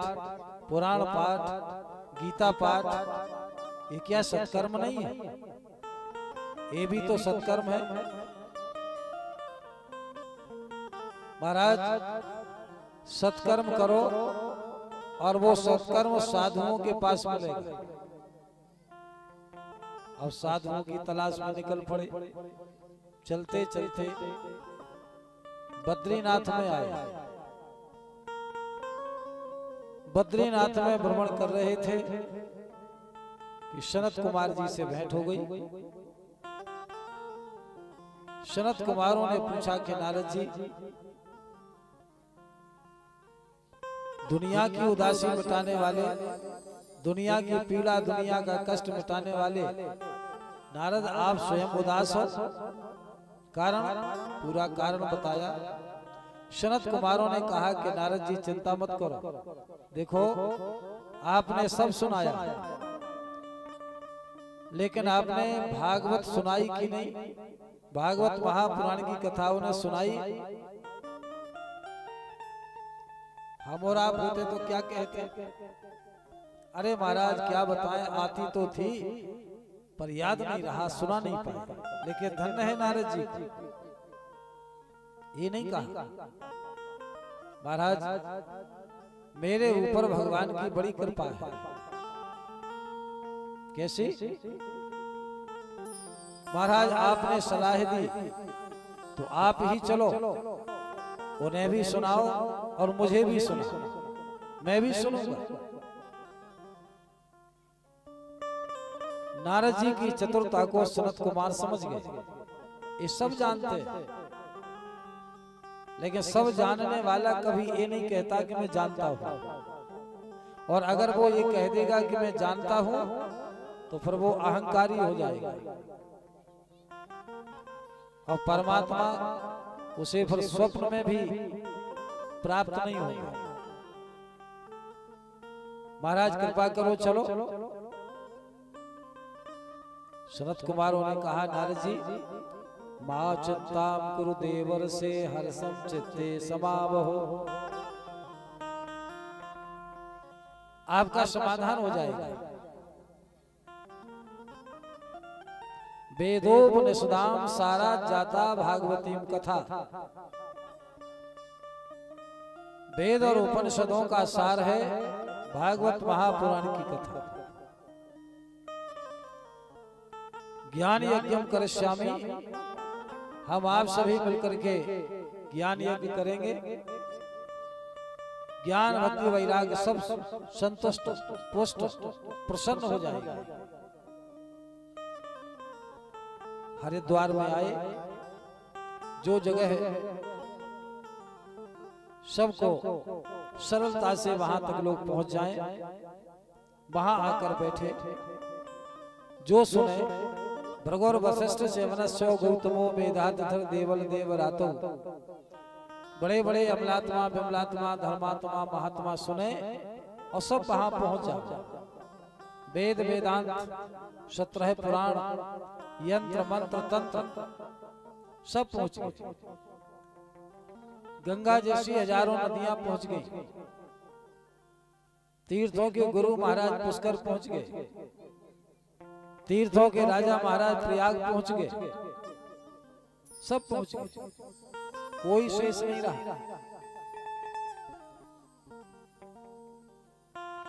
पुराण पाठ, गीता पाठ, ये क्या सत्कर्म नहीं है? ये भी तो सत्कर्म है। महाराज सत्कर्म करो और वो सत्कर्म साधुओं के पास मिलेगा। अब साधुओं की तलाश में निकल पड़े। चलते चलते बद्रीनाथ में आए। बद्रीनाथ में भ्रमण कर रहे थे कि सनत कुमार जी से भेंट हो गई। सनत कुमारों ने पूछा कि नारद जी, दुनिया की उदासी मिटाने वाले, दुनिया की पीड़ा, दुनिया का कष्ट मिटाने वाले नारद, आप स्वयं उदास हो? कारण? पूरा कारण बताया। सनत कुमारों ने कहा कि नारद जी चिंता मत करो, देखो आपने सब सुनाया, लेकिन आपने भागवत सुनाई कि नहीं? भागवत महापुराण की कथाओं ने सुनाई। हम और आप होते तो क्या कहते? अरे महाराज क्या बताएं, आती तो थी पर याद नहीं रहा, सुना नहीं पाया। लेकिन धन्य है नारद जी, ये नहीं कहा महाराज मेरे ऊपर भगवान की बड़ी कृपा है। कैसी? महाराज आपने सलाह दी तो आप ही चलो, उन्हें भी सुनाओ और मुझे भी सुनाओ, मैं भी सुनूंगा। नारद जी की चतुरता को सनत कुमार समझ गए। ये सब जानते हैं, लेकिन सब जानने वाला कभी ये नहीं कहता कि मैं जानता हूं। और अगर वो ये कह देगा कि मैं जानता हूं तो फिर वो अहंकारी हो जाएगा और परमात्मा उसे फिर स्वप्न में भी प्राप्त नहीं होगा। महाराज कृपा करो, चलो। सनत कुमारों ने कहा, नारद जी मां चिंताम कुरु देवर से हर्षम चित्ते समावहो, आपका समाधान हो जाएगा। वेदोपनिषदाम सारा जाता भागवतीम कथा, वेद और उपनिषदों का सार है भागवत महापुराण की कथा। ज्ञान यज्ञम करिष्यामि, हम आप सभी मिलकर के ज्ञान यज्ञ करेंगे। ज्ञान भक्ति वैराग्य सब संतुष्ट पुष्ट प्रसन्न हो जाएगा। हरिद्वार में आए, जो जगह है सबको सरलता से वहां तक लोग पहुंच जाएं, वहां आकर बैठे। जो सुने भृगुर वशिष्ठ से वनस्यो गौतमो वेदाधर देवल देवरातो, बड़े बड़े अमलात्मा विमलात्मा धर्मात्मा महात्मा सुने और सब वहां पहुंच जाओ। वेद वेदांत 17 पुराण यंत्र मंत्र तंत्र सब पहुंच गए। गंगा जैसी हजारों नदियां पहुंच गई। तीर्थों के गुरु महाराज पुष्कर पहुंच गए। तीर्थों के राजा महाराज प्रयाग पहुंच गए। सब पहुंच गए, कोई शेष नहीं रहा।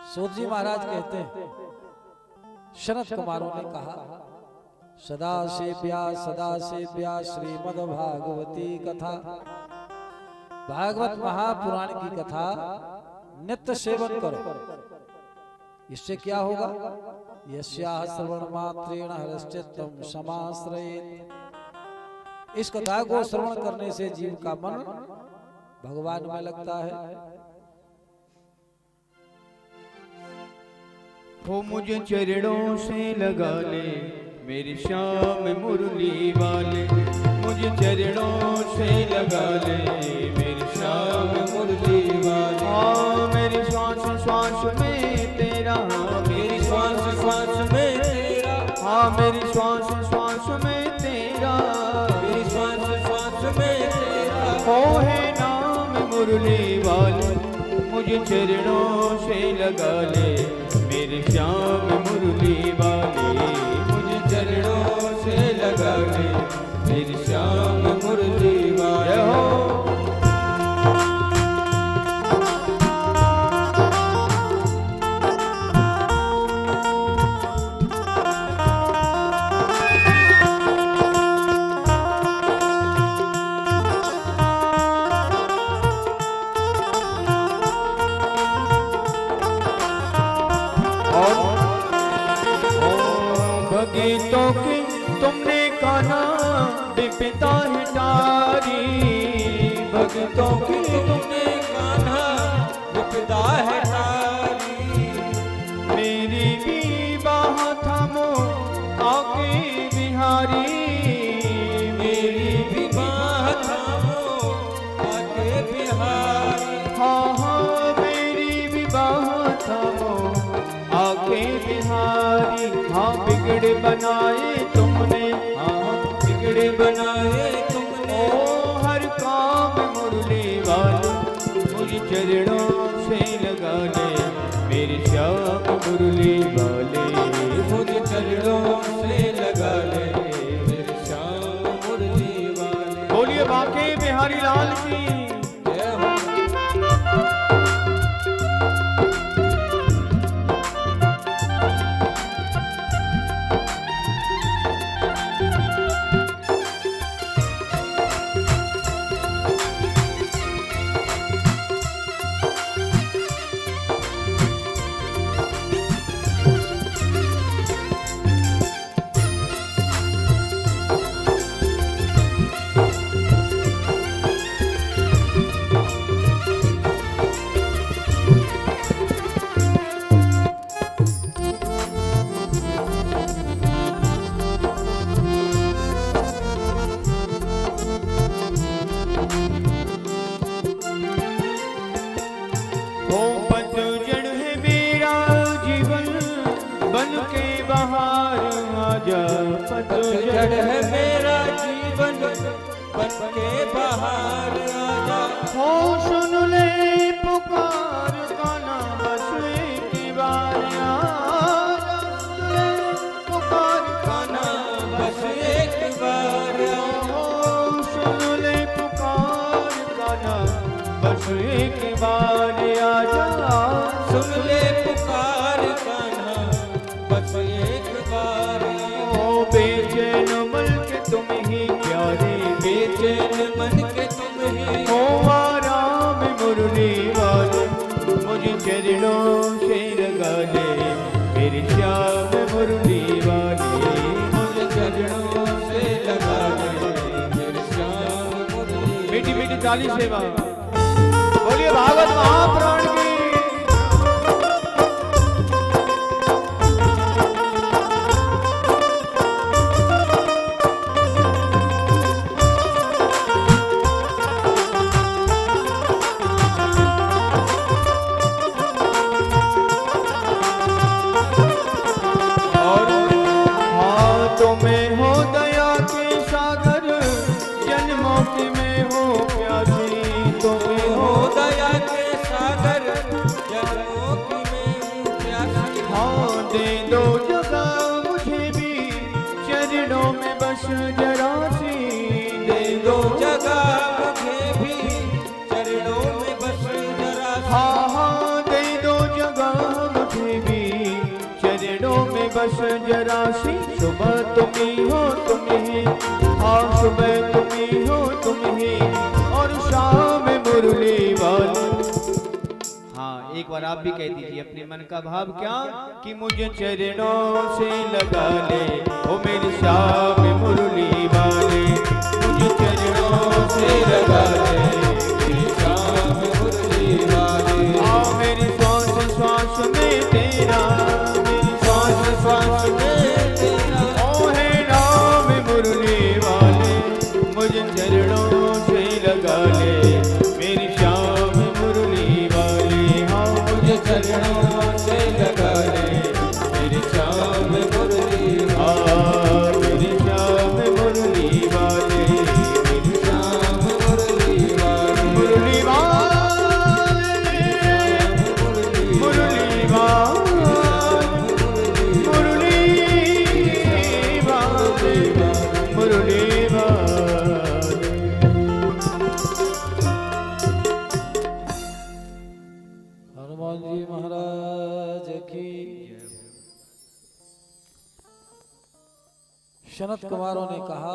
सूत जी महाराज कहते हैं, सनत कुमारों ने कहा, सदा सेव्या श्रीमद् भागवती कथा, भागवत महापुराण की कथा नित्य सेवन करो। इससे क्या होगा? यस्याः श्रवण मात्रेण हरश्चित्तम समाश्रयेत्, इस कथा को श्रवण करने से जीव का मन भगवान में लगता है। हो मुझे चरणों से लगा ले मेरी श्याम मुरली वाले, मुझे चरणों से लगा ले मेरी श्याम मुरली वाले। हाँ मेरी श्वास श्वास में तेरा, मेरी श्वास श्वास में तेरा, हाँ मेरी श्वास श्वास में तेरा, मेरी श्वास हो है नाम मुरली वाले, मुझे चरणों से लगा ले मेरे श्याम मुरली वाले, मुझे चरणों से लगा ले मेरे श्याम मुरली वाले। गीतों की तुमने गाना विपदा हिटारी, भक्तों की तुमने गाना विपदा हिटारी, मेरी भी बाह थामो आके बिहारी, मेरी भी बाह थामो आके बिहारी, हाँ हाँ मेरी भी बाह थामो आके बिहारी। हाँ बिगड़े बनाए तुमने, हाँ बिगड़े बनाए तुमने, ओ हर काम मुरली वाले, मुझे चरणों से लगा ले मेरे श्याम मुरली वाले, मुझे चरणों से लगा ले मेरे श्याम मुरली वाले। बोलिए बांके बिहारी लाल की जय हो। पतझड़ है मेरा जीवन बन के बाहर आजा, हो सुन ले पुकार गाना बस एक बार आजा, सुन ले पुकार गाना बस एक बार हो सुन ले पुकार गाना बस एक बार आजा, सुन ले पुकार गाना बस एक बार। बेचैन मन के तुम ही प्यारे, बेचैन मन के तुम ही हो आराम मुरली वाले, मुझे चरणों से लगा ले मेरे श्याम मुरली वाले, मुझे चरणों से लगा ले मेरे श्याम मुरली। मीठी मीठी ताली सेवा बोलिए भागवत महापुराण की। तुम्हें हो दया के सागर जन्मों की में हो प्यासी, तुम्हें हो दया के सागर जन्मों की में प्यासी। हाँ दे दो जगह मुझे भी चरणों में बस जरा सी, दे दो जगह मुझे भी चरणों में बस जरा सी। हाँ हाँ दे दो जगह मुझे भी चरणों में बस जरा सी, सुबह तुम ही हो तुम ही, हाँ सुबह तुम ही हो तुम ही, और शाम मुरली वाले। हाँ एक बार आप भी कह दीजिए अपने मन का भाव क्या, कि मुझे चरणों से लगा ले ओ मेरे श्याम मुरली वाले, मुझे चरणों से लगा ले मेरे श्याम मुरली वाले। हाँ मेरी श्वास श्वास में तेरा, मेरी श्वास श्वास में तेरा, ओ है नाम मुरली वाले, मुझे चरणों से लगा ले मेरी श्याम मुरली वाले। हाँ मुझे चरणों से लगा ले मेरे श्याम मुरली हाँ मेरी श्याम मुरली वाले, मेरे श्याम मुरली सनत कुमारों ने कहा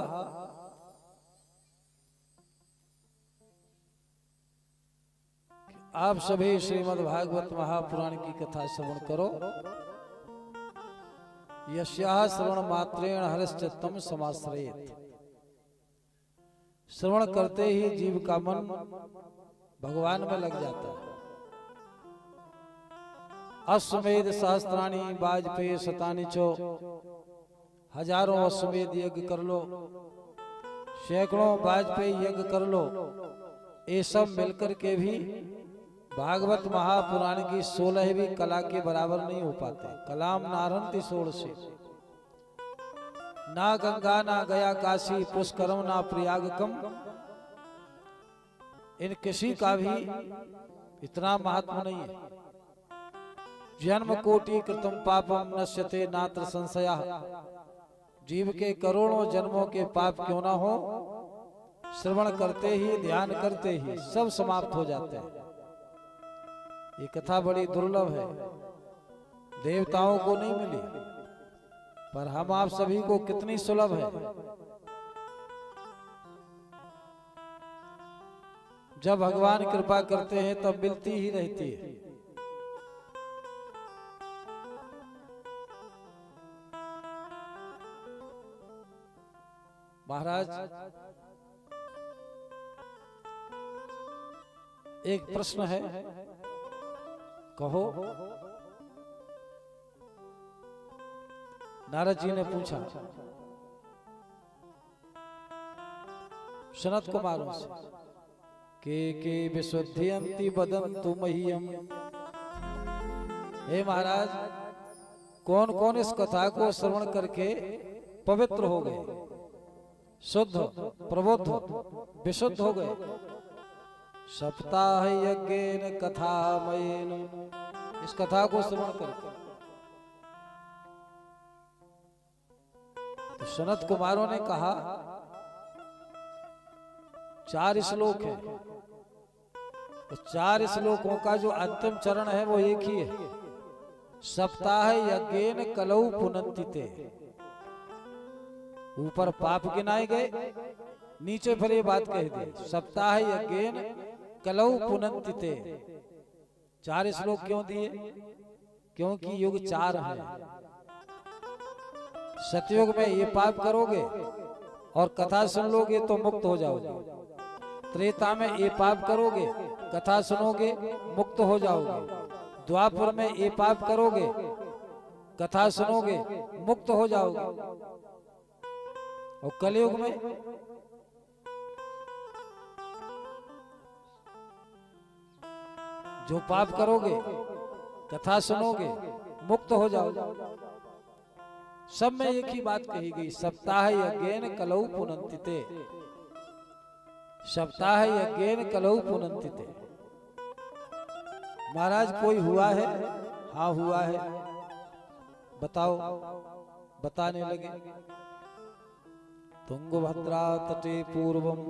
आप सभी श्रीमद् भागवत महापुराण की कथा श्रवण करो। यस्याः श्रवण मात्रेण हर्षचित्तम समाश्रयेत्। श्रवण करते ही जीव का मन भगवान में लग जाता है। अश्वमेध सहस्त्राणी वाजपेयी शतानि चो। हजारों अश्वमेध यज्ञ कर लो, सैकड़ों वाजपेयी यज्ञ कर लो, ये सब मिलकर के भी भागवत महापुराण की 16वीं कला के बराबर नहीं हो पाते। कलाम नारंती 16 से ना गंगा ना गया काशी पुष्करम ना प्रयागकम। इन किसी का भी इतना महत्व नहीं है। जन्म कोटि कृतम पापम नश्यते नात्र संशयः। जीव के करोड़ों जन्मों के पाप क्यों ना हो, श्रवण करते ही ध्यान करते ही सब समाप्त हो जाते हैं। ये कथा बड़ी दुर्लभ है, देवताओं को नहीं मिली, पर हम आप सभी को कितनी सुलभ है। जब भगवान कृपा करते हैं तब मिलती ही रहती है। महाराज, एक प्रश्न है, कहो। नारद जी ने पूछा सनत कुमारों से के विशुद्धियंति बदंतु मह्यम। हे महाराज, कौन कौन इस कथा को श्रवण करके पवित्र हो गए, शुद्ध प्रबुद्ध विशुद्ध हो गए। सप्ताह यज्ञेन कथामयेन। इस कथा को श्रवण करके तो सनत कुमारों ने कहा 4 श्लोक है। तो 4 श्लोकों का जो अंतिम चरण है वो एक ही है। सप्ताह यज्ञेन कलौ पुनन्तिते। ऊपर पाप गिनाए गए, नीचे फिर ये बात कह दी सप्ताह यज्ञेन कलौ पुनन्तिते। 4 श्लोक क्यों दिए? क्योंकि युग 4 है। सतयुग में ये पाप करोगे और कथा सुन लोगे तो मुक्त हो जाओगे। त्रेता में ये पाप करोगे, कथा सुनोगे, मुक्त हो जाओगे। द्वापर में ये पाप करोगे, कथा सुनोगे, मुक्त हो जाओगे। और कलयुग में जो पाप करोगे, कथा सुनोगे, मुक्त हो जाओगे। सब में एक ही बात कही गई, सप्ताह यज्ञेन कलौ पुनन्तिते। सप्ताह यज्ञेन कलौ पुनन्तिते। महाराज, कोई हुआ है? हाँ हुआ है। बताओ। बताने लगे। तुंगभद्रा तटे पूर्वम।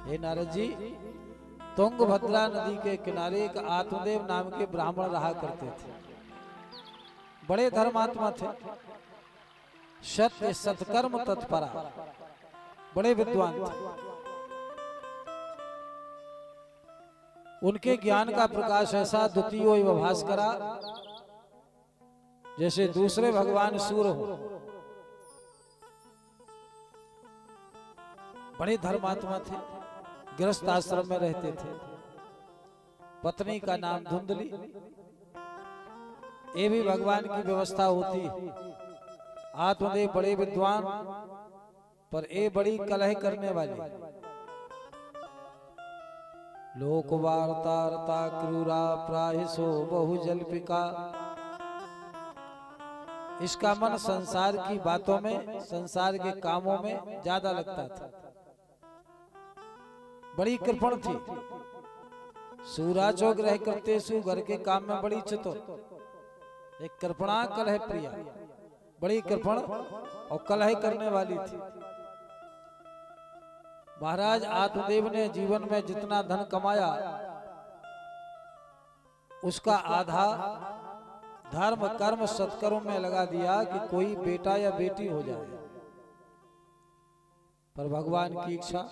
हे नारद जी, तुंगभद्रा नदी के किनारे एक आत्मदेव नाम के ब्राह्मण रहा करते थे। बड़े धर्मात्मा थे, सत्य सत्कर्म तत्परा, बड़े विद्वान थे। उनके ज्ञान का प्रकाश ऐसा द्वितीय भास्करा, जैसे दूसरे भगवान सूर्य हो। बड़े धर्मात्मा थे, गृहस्थ आश्रम में रहते थे। पत्नी का नाम धुंधली। ये भी भगवान की व्यवस्था होती। आत्मदेव बड़े विद्वान, पर ये बड़ी कलह करने वाली। लोक वार्तारता क्रूरा प्राहिसो बहु जल्पिका। इसका मन संसार की बातों में, संसार के कामों में ज्यादा लगता था। बड़ी कृपण थी। सूराचो ग्रह करते सु, घर के काम में बड़ी चतुर। एक कृपणा कलह प्रिया, बड़ी कृपण और कलह करने वाली थी। महाराज, आत्मदेव ने जीवन में जितना धन कमाया उसका आधा धर्म कर्म सत्कर्म में लगा दिया कि कोई बेटा या बेटी हो जाए, पर भगवान की इच्छा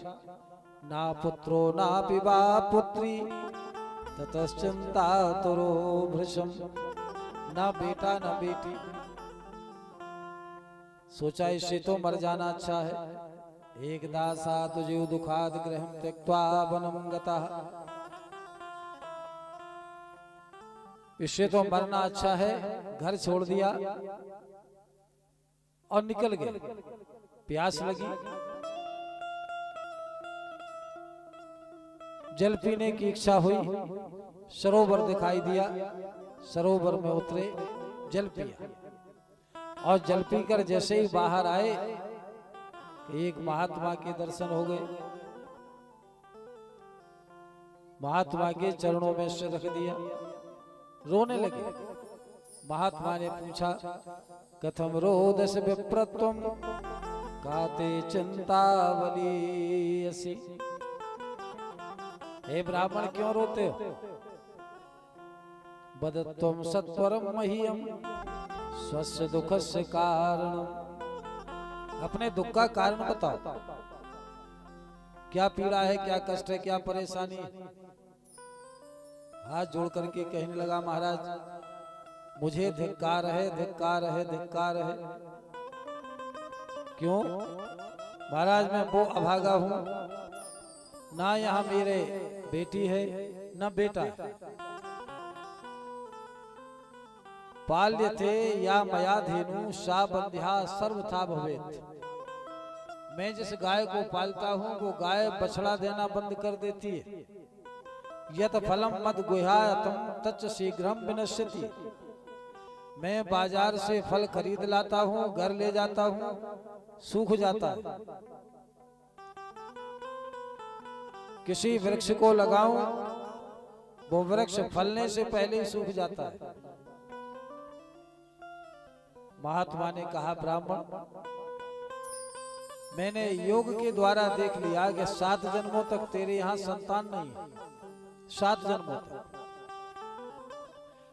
ना पुत्रो ना पिबा पुत्री ततश्चिंता तुरो भृशम, ना बेटा ना बेटी। सोचा इससे तो मर जाना अच्छा है। एक दासा तुझे दुखाद गृहं त्यक्त्वा वनं गतः, इससे तो मरना अच्छा है। घर छोड़ दिया और निकल गए। प्यास लगी, जल पीने की इच्छा हुई, सरोवर दिखाई दिया, सरोवर में उतरे, जल पिया और जल पीकर जैसे ही बाहर आए एक महात्मा के दर्शन हो गए। महात्मा के चरणों में सिर रख दिया, रोने लगे। महात्मा ने पूछा कथम रोदस विप्रत्वम काते चिंतावली असि, हे ब्राह्मण क्यों रोते हो? बदत्वम सत्वरम मह्यम स्वस्य दुखस्य कारण, अपने दुख का कारण बताओ, क्या पीड़ा है, क्या कष्ट है, क्या परेशानी है? हाथ जोड़ करके कहने लगा महाराज मुझे धिक्कार है, धिक्कार है, धिक्कार है। क्यों? महाराज मैं वो अभागा हूं, ना यहाँ मेरे बेटी है न बेटा है। पाल्य थे या मया धेनु सा बंध्या सर्वथा भवेत, मैं जिस गाय को पालता हूँ वो गाय बछड़ा देना बंद कर देती है। यत फलम मद गुह्यातम तच्च शीघ्रम विनश्यति, मैं बाजार से फल खरीद लाता हूँ, घर ले जाता हूँ, सूख जाता है। किसी वृक्ष को लगाऊं वो वृक्ष फलने से पहले ही सूख जाता है। महात्मा ने कहा ब्राह्मण मैंने योग के द्वारा देख लिया कि 7 जन्मों तक तेरे यहाँ संतान नहीं है। 7 जन्मों तक,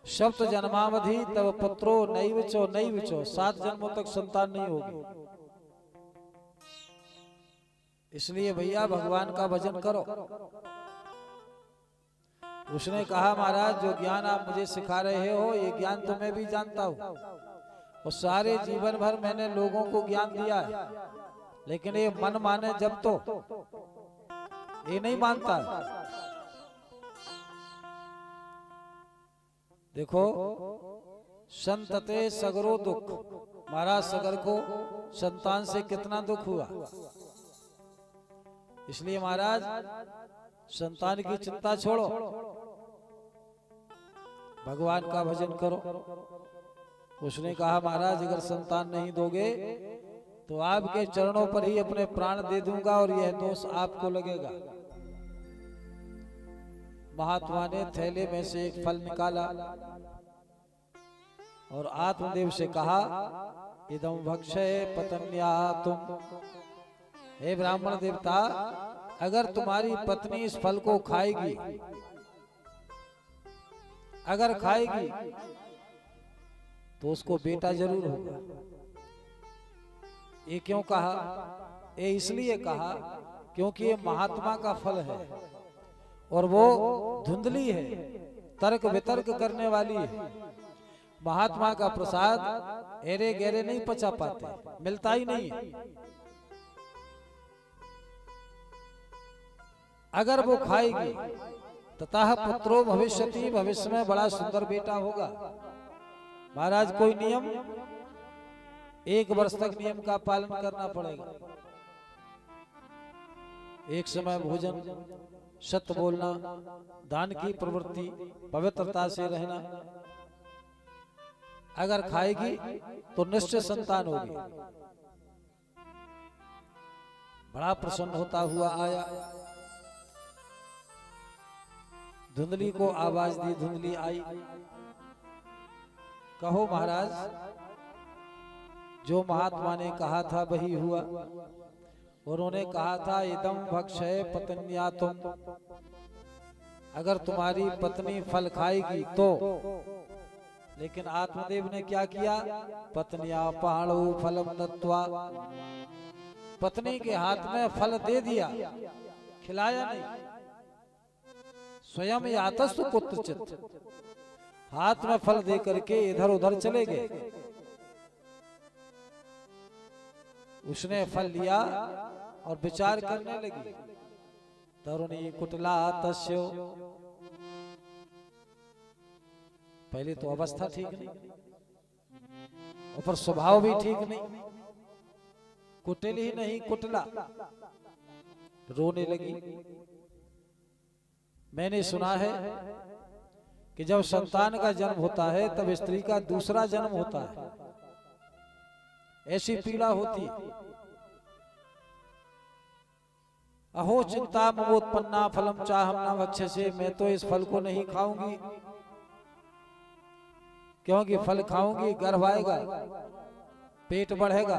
सप्त जन्मावधि तब पुत्रो नैवचो नैवचो, 7 जन्मों तक संतान नहीं होगी। इसलिए भैया भगवान का भजन करो। उसने कहा महाराज जो ज्ञान आप मुझे सिखा रहे हो ये ज्ञान तो मैं भी जानता हूँ, और सारे जीवन भर मैंने लोगों को ज्ञान दिया है, लेकिन ये मन माने जब तो ये नहीं मानता है। देखो संतते सगरो दुख, महाराज सगर को संतान से कितना दुख हुआ। इसलिए महाराज संतान की चिंता छोड़ो, भगवान का भजन करो। उसने कहा महाराज अगर संतान नहीं दोगे तो आपके चरणों पर ही अपने प्राण दे दूंगा और यह दोष आपको लगेगा। महात्मा ने थैले में से एक फल निकाला और आत्मदेव से कहा इदम भक्षय पतन्यातुम, हे ब्राह्मण देवता अगर तुम्हारी पत्नी इस फल को खाएगी, अगर खाएगी तो उसको बेटा जरूर होगा। ये क्यों कहा? ये इसलिए कहा क्योंकि ये महात्मा का फल है और वो धुंधली है, तर्क वितर्क करने वाली है। महात्मा का प्रसाद एरे गहरे नहीं पचा पाते, मिलता ही नहीं है। अगर वो खाएगी ततः पुत्रो भविष्यति, भविष्य में बड़ा सुंदर बेटा होगा। महाराज कोई नियम 1 वर्ष तक नियम का पालन करना पड़ेगा। एक समय भोजन, सत्य बोलना, दान की प्रवृत्ति, पवित्रता से रहना। अगर खाएगी तो निश्चय संतान होगी। बड़ा प्रसन्न होता हुआ आया, धुंधली को आवाज दी, धुंधली आई। कहो महाराज जो महात्मा ने कहा था वही हुआ। उन्होंने कहा था इदम भक्षय पतन्यातुम, अगर तुम्हारी पत्नी फल खाएगी तो लेकिन आत्मदेव ने क्या किया? पत्निया पाणु फलम दत्वा, पत्नी के हाथ में फल दे दिया, खिलाया नहीं। स्वयं यातस्तु कुत्रचित, हाथ में फल दे करके इधर उधर चले गए। उसने फल लिया और विचार करने लगी। तरुणी कुटला तस्यो, पहले तो अवस्था ठीक नहीं, ऊपर स्वभाव भी ठीक नहीं, कुटिल ही नहीं कुटला। रोने लगी। मैंने सुना है कि जब संतान का जन्म होता है तब स्त्री का दूसरा जन्म होता है, ऐसी पीड़ा होती है। अहो चिंता ममोत्पन्ना फलम चाहम न भक्षसे, मैं तो इस फल को नहीं खाऊंगी, क्योंकि फल खाऊंगी गर्भ आएगा, पेट बढ़ेगा,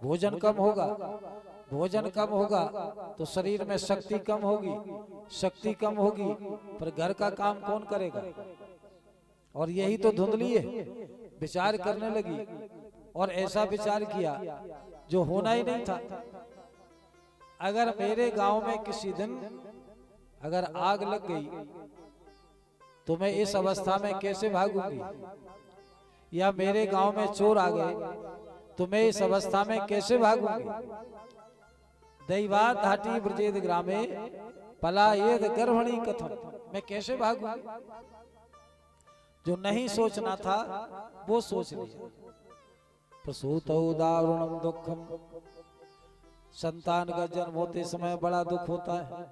भोजन कम होगा, भोजन कम होगा तो शरीर में शक्ति कम होगी, शक्ति कम होगी पर घर का काम कौन करेगा? और यही तो धुंधली है। विचार करने लगी और ऐसा विचार किया जो होना ही नहीं था। अगर मेरे गांव में किसी दिन अगर आग लग गई तो मैं इस अवस्था में कैसे भागूंगी? या मेरे गांव में चोर आ गए तो मैं इस अवस्था में कैसे भागूंगी? दैवात घाटी ब्रजेद ग्रामे पलायेद गर्भणी कथम, मैं कैसे भागूंगी? जो नहीं सोचना था वो सोच लिया। प्रसूतौ दारुणम दुखम, संतान का जन्म होते समय बड़ा दुख होता है।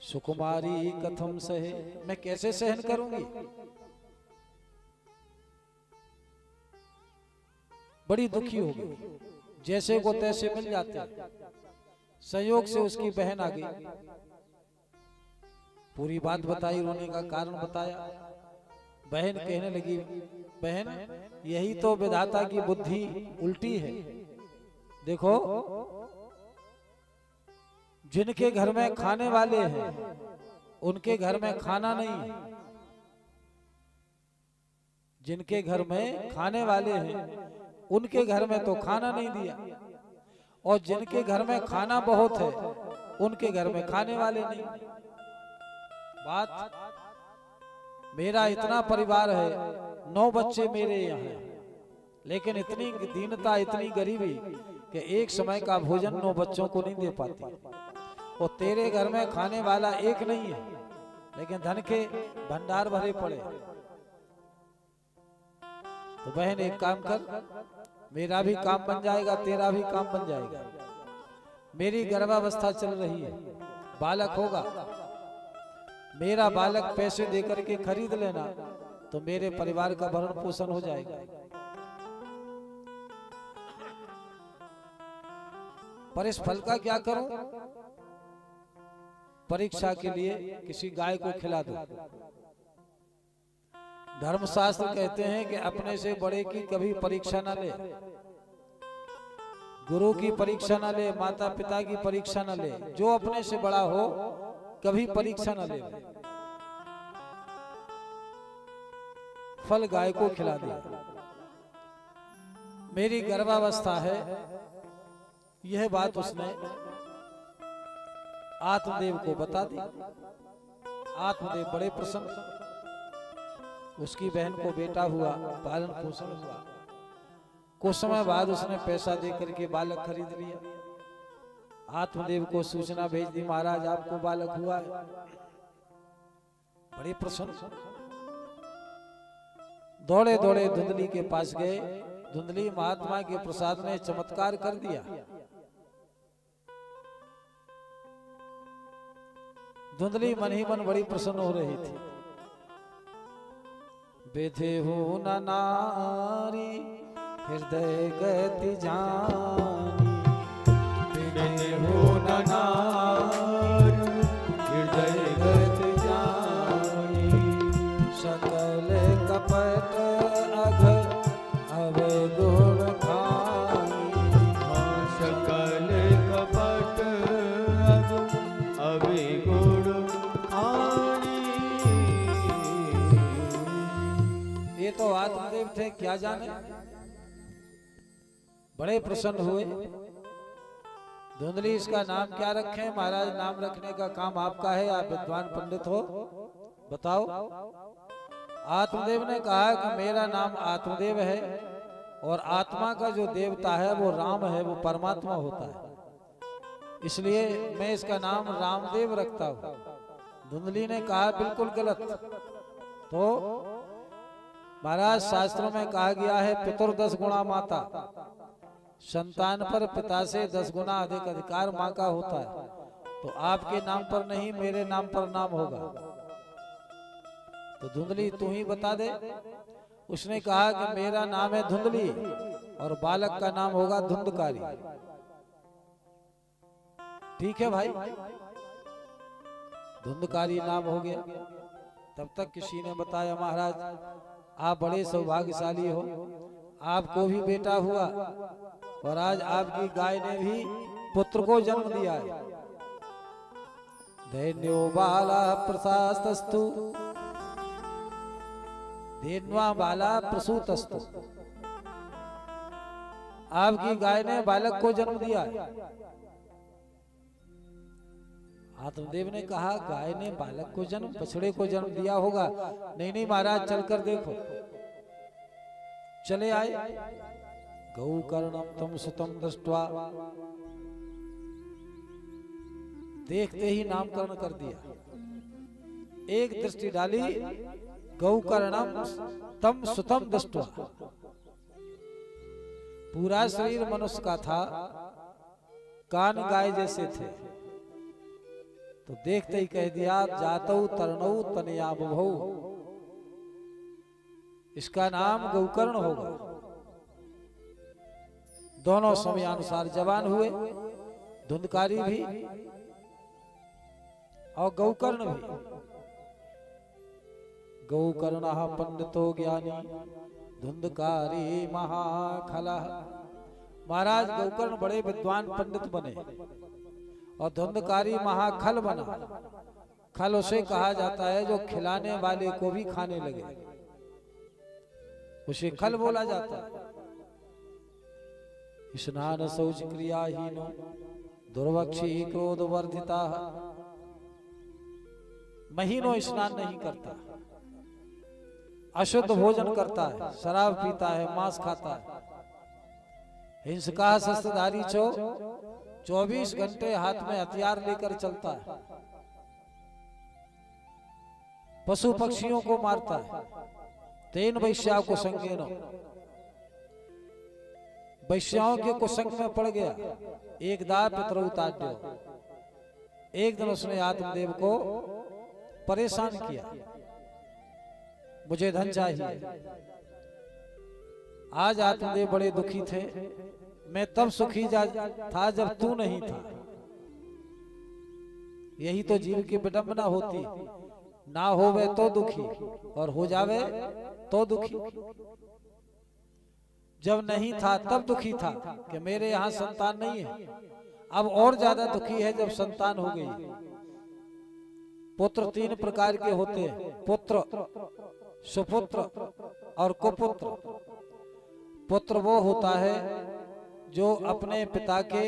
सुकुमारी कथम सहे, मैं कैसे सहन करूंगी? बड़ी दुखी हो गई। जैसे को तैसे मिल जाते हैं। संयोग से उसकी बहन आ गई, पूरी बात बताई, रोने का कारण बताया। बहन कहने लगी, बहन यही तो विधाता की बुद्धि उल्टी है। देखो जिनके घर में खाने वाले हैं उनके घर में खाना नहीं है, जिनके घर में खाने वाले हैं उनके घर में तो खाना नहीं दिया, और जिनके घर में खाना बहुत है उनके घर में खाने वाले नहीं। बात, मेरा इतना परिवार है, 9 बच्चे मेरे यहाँ हैं, लेकिन इतनी दीनता, इतनी गरीबी कि एक समय का भोजन 9 बच्चों को नहीं दे पाती। और तेरे घर में खाने वाला एक नहीं है, लेकिन धन के भंडार भरे पड़े। तो बहन एक काम कर, मेरा भी काम बन जाएगा, तेरा भी काम बन जाएगा। मेरी गर्भावस्था चल रही है, बालक होगा, मेरा बालक पैसे देकर के खरीद लेना तो मेरे परिवार का भरण पोषण हो जाएगा। पर इस फल का क्या करूं? परीक्षा के लिए किसी गाय को खिला दो। धर्मशास्त्र कहते हैं कि अपने से बड़े की कभी परीक्षा ना ले, गुरु की परीक्षा ना ले, माता पिता की परीक्षा ना ले, जो अपने से बड़ा हो कभी परीक्षा ना ले। फल गाय को खिला दिया। मेरी गर्भावस्था है, यह बात उसने आत्मदेव को बता दी। आत्मदेव बड़े प्रसन्न, उसकी बहन को बेटा हुआ, पालन पोषण हुआ। कुछ समय बाद उसने पैसा देकर के बालक खरीद लिया। आत्मदेव को सूचना भेज दी, महाराज आपको बालक हुआ है। बड़े प्रसन्न, दौड़े दौड़े धुंधली के पास गए। धुंधली महात्मा के प्रसाद ने चमत्कार कर दिया। धुंधली मन ही मन बड़ी प्रसन्न हो रही थी। बेधे हो न नारी हृदय गति जानी, बेधे हो न नारी हृदय गति जानी, सकल कपट अघ अवगुण खानी, सकल कपट अवगुण खानी। क्या जाने। बड़े प्रसन्न हुए। धुंधली इसका नाम क्या रखें? महाराज नाम रखने का काम आपका है, आप विद्वान पंडित हो, बताओ। आत्मदेव ने कहा कि मेरा नाम आत्मदेव है और आत्मा का जो देवता है वो राम है, वो परमात्मा होता है, इसलिए मैं इसका नाम रामदेव रखता हूं। धुंधली ने कहा बिल्कुल गलत। तो महाराज शास्त्रों में कहा गया है पितुर 10 गुणा माता, संतान पर पिता से 10 गुना अधिक अधिकार माँ का होता है। तो आपके नाम पर नहीं, मेरे नाम पर नाम होगा। तो धुंधली तू ही बता दे। उसने कहा कि मेरा नाम है धुंधली और बालक का नाम होगा धुंधकारी। ठीक है भाई, धुंधकारी नाम हो गया। तब तक किसी ने बताया महाराज आप बड़े सौभाग्यशाली हो, आपको भी बेटा हुआ और आज आपकी गाय ने भी पुत्र को जन्म दिया है। धन्यो बाला प्रसास्तस्तु धेन्वा बाला प्रसूतस्तु। आपकी गाय ने बालक को जन्म दिया है। आत्मदेव ने कहा गाय ने बालक को जन्म, बछड़े को जन्म दिया होगा। नहीं नहीं महाराज चलकर देखो। चले आए। गौ कर्णम तम सुतम दृष्ट्वा, देखते ही नामकरण कर दिया। एक दृष्टि डाली, गौ कर्णम तम सुतम दृष्ट्वा। पूरा शरीर मनुष्य का था, कान गाय जैसे थे। तो देखते ही कह दिया जातौ तरणौ तनया बभौ, इसका नाम गौकर्ण होगा। दोनों समयानुसार जवान हुए, धुंधकारी भी और गौकर्ण भी। गौकर्ण पंडितो ज्ञानी धुंधकारी महाखलः। महाराज गौकर्ण बड़े विद्वान पंडित बने और धुंधकारी महाखल बना। खल उसे कहा जाता है जो खिलाने वाले को भी खाने लगे, उसे खल बोला जाता है। स्नान शौच क्रियाहीनो दुर्वक्षी क्रोध वर्धिता। महीनों स्नान नहीं करता, अशुद्ध भोजन करता है, शराब पीता है, मांस खाता है। हिंसका शस्त्रधारी 24 घंटे हाथ में हथियार लेकर चलता है। पशु पक्षियों को मारता है। 3 वैश्याओं को संगेनो, वैश्याओं के कुसंग में पड़ गया। एक दार पितरौ ताड्यो। एक दिन उसने आत्मदेव को परेशान किया, मुझे धन चाहिए। आज आत्मदेव बड़े दुखी थे। मैं तब सुखी था जब तू नहीं था। यही तो जीव की विडंबना होती, ना होवे तो दुखी और हो जावे तो दुखी। जब नहीं था तब दुखी था कि मेरे यहाँ संतान नहीं है। अब और ज्यादा दुखी है जब संतान हो गई। पुत्र 3 प्रकार के होते हैं, पुत्र, सुपुत्र और कुपुत्र। पुत्र वो होता है जो अपने पिता के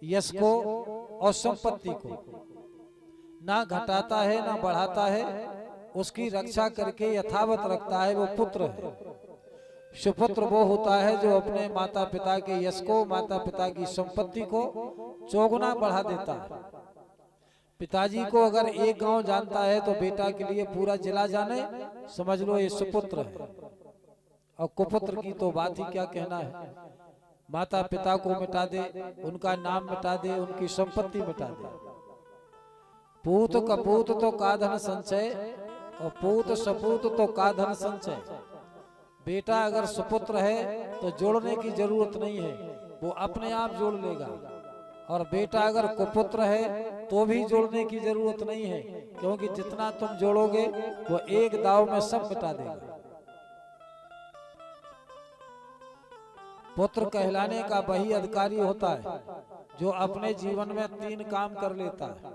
यश को और संपत्ति को ना घटाता है ना बढ़ाता है, उसकी रक्षा करके यथावत रखता है, वो पुत्र है। सुपुत्र वो होता है जो अपने माता पिता के यश को, माता पिता की संपत्ति को चौगुना बढ़ा देता है। पिताजी को अगर एक गांव जानता है तो बेटा के लिए पूरा जिला जाने, समझ लो ये सुपुत्र है। और कुपुत्र की तो बात ही क्या कहना है। माता पिता को मिटा दे, उनका नाम मिटा दे, उनकी संपत्ति मिटा दे। पूत कपूत तो का धन संचय और पूत सपूत तो का धन संचय। बेटा अगर सुपुत्र है तो जोड़ने की जरूरत नहीं है, वो अपने आप जोड़ लेगा। और बेटा अगर कुपुत्र है तो भी जोड़ने की जरूरत नहीं है, क्योंकि जितना तुम जोड़ोगे वो एक दाव में सब मिटा देगा। पुत्र कहलाने का वही अधिकारी होता है जो अपने जीवन में 3 काम कर लेता है।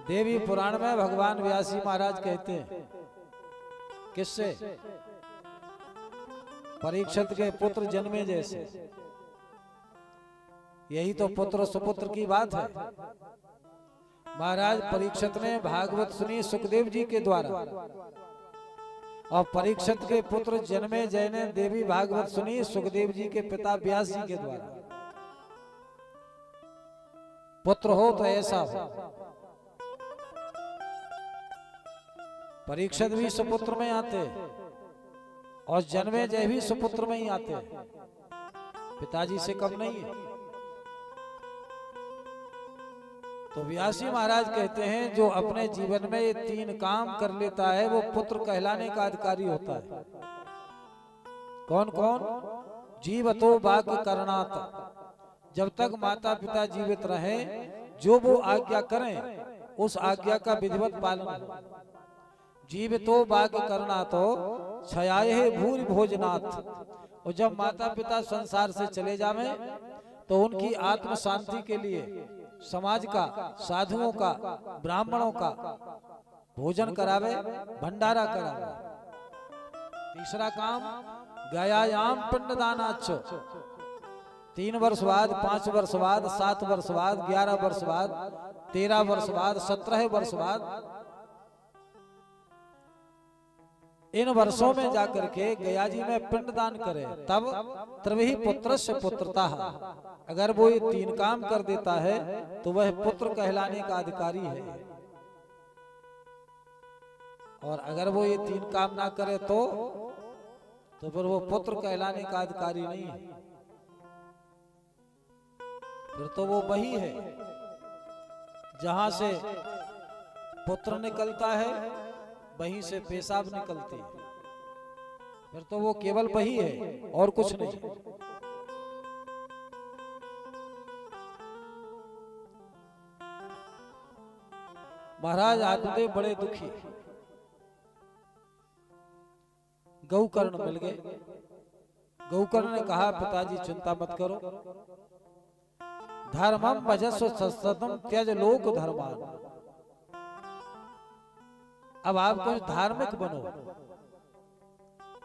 देवी पुराण में भगवान व्यासी महाराज कहते हैं, किससे? परीक्षित के पुत्र जन्मे जैसे। यही तो पुत्र सुपुत्र की बात है। महाराज परीक्षित ने भागवत सुनी सुखदेव जी के द्वारा, और परीक्षित के पुत्र जन्मे जय ने देवी भागवत सुनी सुखदेव जी के पिता व्यास जी के द्वारा। पुत्र हो तो ऐसा हो। परीक्षित भी सुपुत्र में आते और जन्मे जय भी सुपुत्र में ही आते, पिताजी से कम नहीं है। तो व्यासी महाराज कहते हैं जो अपने जीवन में ये 3 काम कर लेता है वो पुत्र कहलाने का अधिकारी होता है। कौन कौन? जीवतो वाक्य करणात, जब तक माता पिता जीवित रहे जो वो आज्ञा करें उस आज्ञा का विधिवत पालन हो। जीवितो वाक्य करणातो छयाए भूरि भोजनाथ, और जब माता पिता संसार से चले जावे तो उनकी आत्म शांति के लिए समाज का, साधुओं का, ब्राह्मणों का भोजन करावे, भंडारा करावे। तीसरा काम गयायाम पिंडदानाच, 3 वर्ष बाद, 5 वर्ष बाद, 7 वर्ष बाद, 11 वर्ष बाद, 13 वर्ष बाद, 17 वर्ष बाद, इन वर्षों में जाकर के गया जी में पिंडदान करे, तब त्रिवि पुत्रस्य पुत्रता। अगर वो ये 3 काम कर देता है तो वह पुत्र कहलाने का अधिकारी है, और अगर वो ये 3 काम ना करे तो फिर वो पुत्र कहलाने का अधिकारी नहीं है। फिर तो वो वही है जहां से पुत्र निकलता है वहीं से पेशाब निकलती है। फिर तो वो केवल वही है और कुछ नहीं। महाराज आत्मदेव बड़े दुखी, गौकर्ण मिल गए। गौकर्ण ने कहा पिताजी चिंता मत करो, धर्मम भजस्व सततम त्यज लोक धर्मान। अब आप कुछ धार्मिक बनो,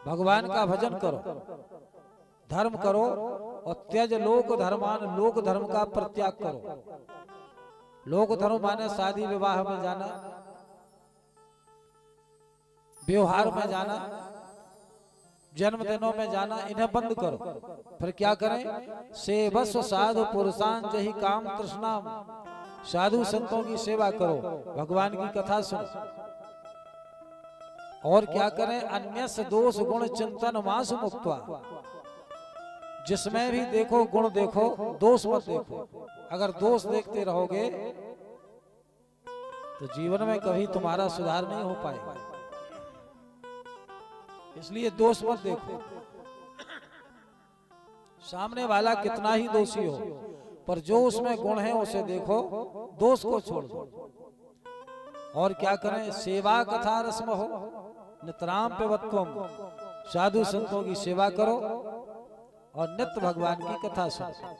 भगवान का भजन करो, धर्म करो, और त्यज लोक धर्मान, लोक धर्म का परित्याग करो। लोक धर्म माने शादी विवाह में जाना, व्यवहार में जाना, जन्मदिनों में जाना, इन्हें बंद करो। फिर क्या करें? सेवस्व साधु पुरुषान जही काम तृष्णाम, साधु संतों की सेवा करो, भगवान की कथा सुनो। और क्या करें? अन्यस्य दोष गुण चिंतन मास मुक्त्वा, जिसमें भी देखो गुण देखो, दोष मत देखो। अगर दोष देखते रहोगे तो जीवन में कभी तुम्हारा सुधार नहीं हो पाएगा। इसलिए दोष मत देखो। सामने वाला कितना ही दोषी हो, पर जो उसमें गुण है उसे देखो, दोष को छोड़ दो। और क्या करें? सेवा कथा रस्म हो नितराम पेवत्वम, साधु संतों की सेवा करो और नित्य भगवान की कथा सुनो।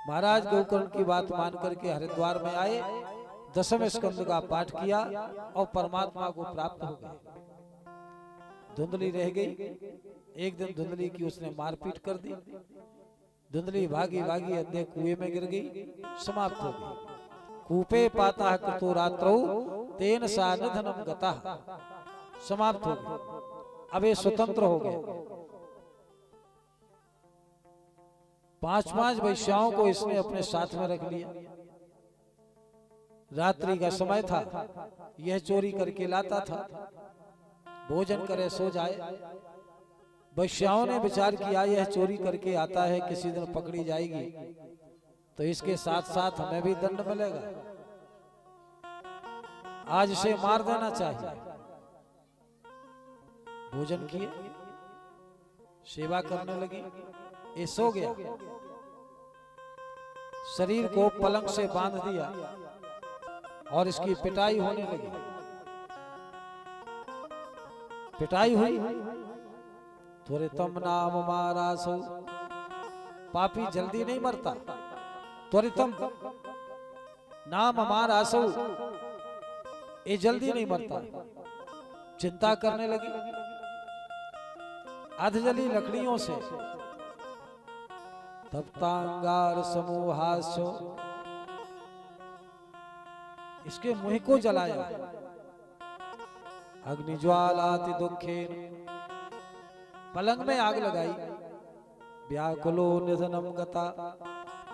महाराज गोकर्ण की बात मान करके हरिद्वार में आए, 10वें स्कंद का पाठ किया और परमात्मा को प्राप्त हो गए। धुंधली रह गई। एक दिन धुंधली की उसने मारपीट कर दी। धुंधली भागी भागी अंधे कुएं में गिर गई, समाप्त हो गई। कूपे पाता कृतो रात्रौ तेन सा निधनम गतः, समाप्त हो गए। अब ये स्वतंत्र हो गए। 5 वैश्याओं को इसने अपने साथ में रख लिया। रात्रि का समय था, यह चोरी करके लाता था, भोजन करे सो जाए। वैश्याओं ने विचार किया यह चोरी करके आता है, किसी दिन पकड़ी जाएगी तो इसके साथ साथ हमें भी दंड मिलेगा, आज इसे मार देना चाहिए। भोजन किए, सेवा करने लगी, ये सो गया। शरीर को पलंग से बांध दिया और इसकी पिटाई होने लगी। पिटाई हुई, त्वरितम नाम मारासो, पापी जल्दी नहीं मरता। त्वरितम नाम मारासो, ये जल्दी नहीं मरता। चिंता करने लगी, अधजली लकड़ियों से तप्तांगार समूहासो, इसके मुंह को जलाया। अग्निज्वालाति दुखेन, पलंग में आग लगाई। व्याकुलो निधनम गता,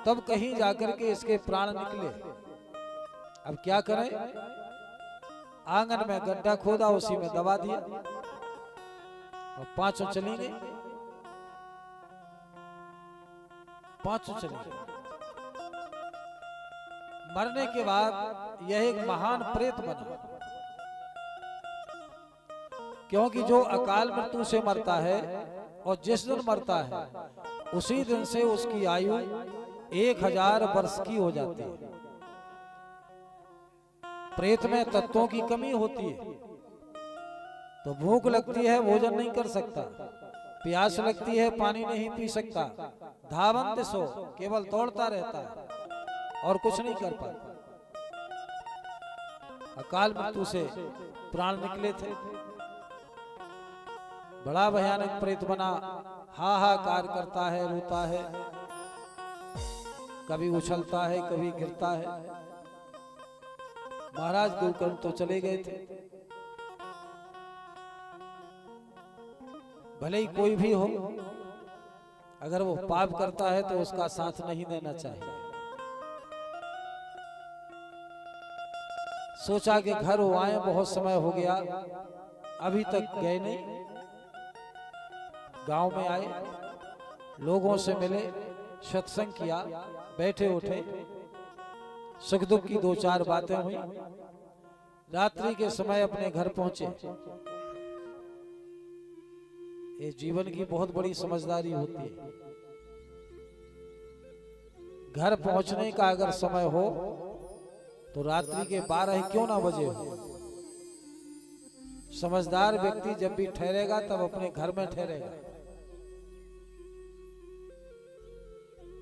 तब कहीं जाकर के इसके प्राण निकले। अब क्या करें? आंगन में गड्ढा खोदा, उसी में दबा दिया और पांचों चली गई। पांचों चली गई। मरने के बाद यह एक महान प्रेत बना, क्योंकि जो अकाल मृत्यु से मरता है और जिस दिन मरता है उसी दिन से उसकी आयु 1000 वर्ष की हो जाती है। प्रेत में तत्वों की कमी होती है, तो भूख लगती है, भोजन नहीं कर सकता, प्यास लगती है, पानी नहीं पी सकता, धावंत सो, केवल दौड़ता रहता है और कुछ नहीं कर पाता। अकाल मृत्यु से प्राण निकले थे। बड़ा भयानक प्रेत बना, हाहाकार करता है, रोता है, कभी उछलता है, कभी गिरता है। महाराज गोकर्ण तो चले गए थे। भले ही कोई भी हो, अगर वो पाप करता है तो उसका साथ नहीं देना चाहिए। सोचा कि घर वो आए, बहुत समय हो गया, अभी तक गए नहीं। गांव में आए, लोगों से मिले, सत्संग किया, बैठे उठे, सुख दुख की 2-4 बातें हुई। रात्रि के समय अपने घर पहुंचे। ये जीवन की बहुत बड़ी समझदारी होती है। घर पहुंचने का अगर समय हो तो रात्रि के 12 क्यों ना बजे हो। समझदार व्यक्ति जब भी ठहरेगा तब अपने घर में ठहरेगा।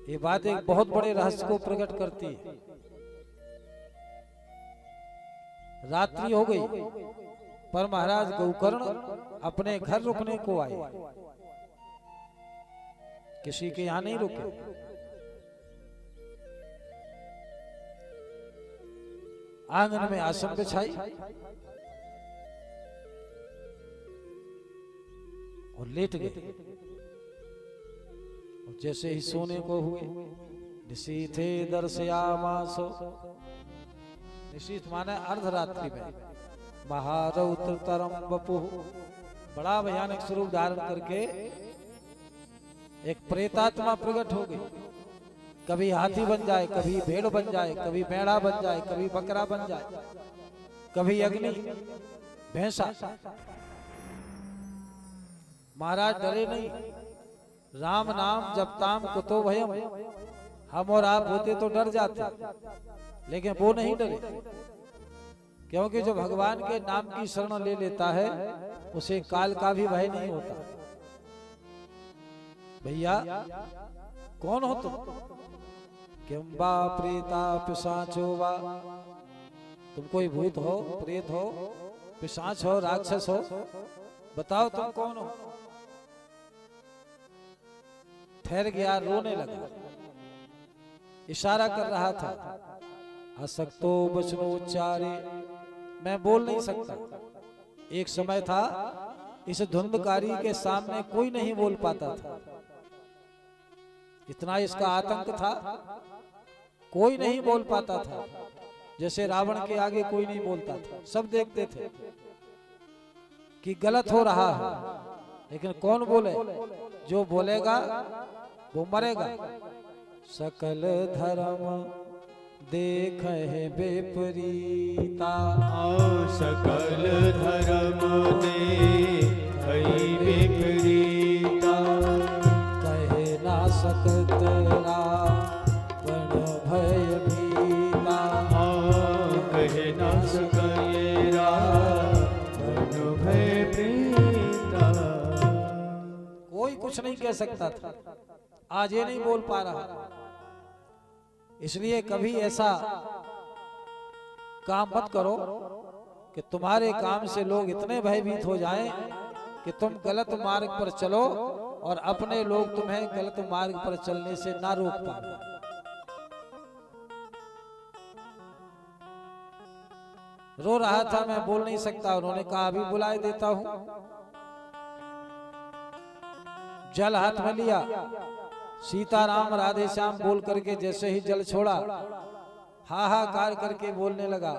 ये बात एक बहुत बड़े रहस्य को प्रकट करती है। रात्रि हो गई, पर महाराज गोकर्ण अपने घर रुकने को आए, किसी के यहां नहीं रुके। आंगन में आसन बिछाई और लेट गए। जैसे ही सोने को हुए, निशीथे दर्शयामासो, निशीथ माने अर्धरात्रि में, महारौत्रतरम वपुः, बड़ा भयानक स्वरूप धारण करके एक प्रेतात्मा प्रकट हो गई। कभी हाथी बन जाए, कभी भेड़ बन जाए, कभी मेढ़ा बन जाए, कभी बकरा बन जाए, कभी अग्नि, भैंसा। महाराज डरे नहीं। राम नाम जपताम कुतो भयम, हम और आप होते तो डर जाते, लेकिन वो नहीं डरे, क्योंकि जो भगवान के नाम की शरण ले लेता है उसे काल का भी भय नहीं होता। भैया कौन हो तुम? किम बा प्रेता पिशाचो वा, तुम कोई भूत हो, प्रेत हो, पिशाच हो, राक्षस हो, बताओ तुम कौन हो? ठहर गया, रोने लगा, इशारा कर रहा था। असक्तो वचनोच्चारे, मैं बोल नहीं सकता। एक समय था इस धुंधकारी के सामने कोई नहीं बोल पाता था, इतना इसका आतंक था, कोई नहीं बोल पाता था। जैसे रावण के आगे कोई नहीं बोलता था, सब देखते थे कि गलत हो रहा है, लेकिन कौन बोले? जो बोलेगा वो मरेगा। सकल धर्म देख है विपरीता, सकल धर्म देख विपरीता, कहे ना सकत रावण भय भीता, कहे ना सके रावण भय प्रीता। कोई कुछ नहीं कह सकता था, आज ये नहीं बोल पा रहा। इसलिए कभी ऐसा काम मत करो कि तुम्हारे काम से लोग इतने भयभीत हो जाएं कि कि तुम गलत मार्ग पर चलो और अपने लोग तुम्हें गलत मार्ग पर चलने से ना रोक पाए। रो रहा था, मैं बोल नहीं सकता। उन्होंने कहा अभी बुलाए देता हूं। जल हाथ में लिया, सीताराम राधे श्याम बोल करके जैसे ही जल छोड़ा, हाहाकार करके बोलने लगा,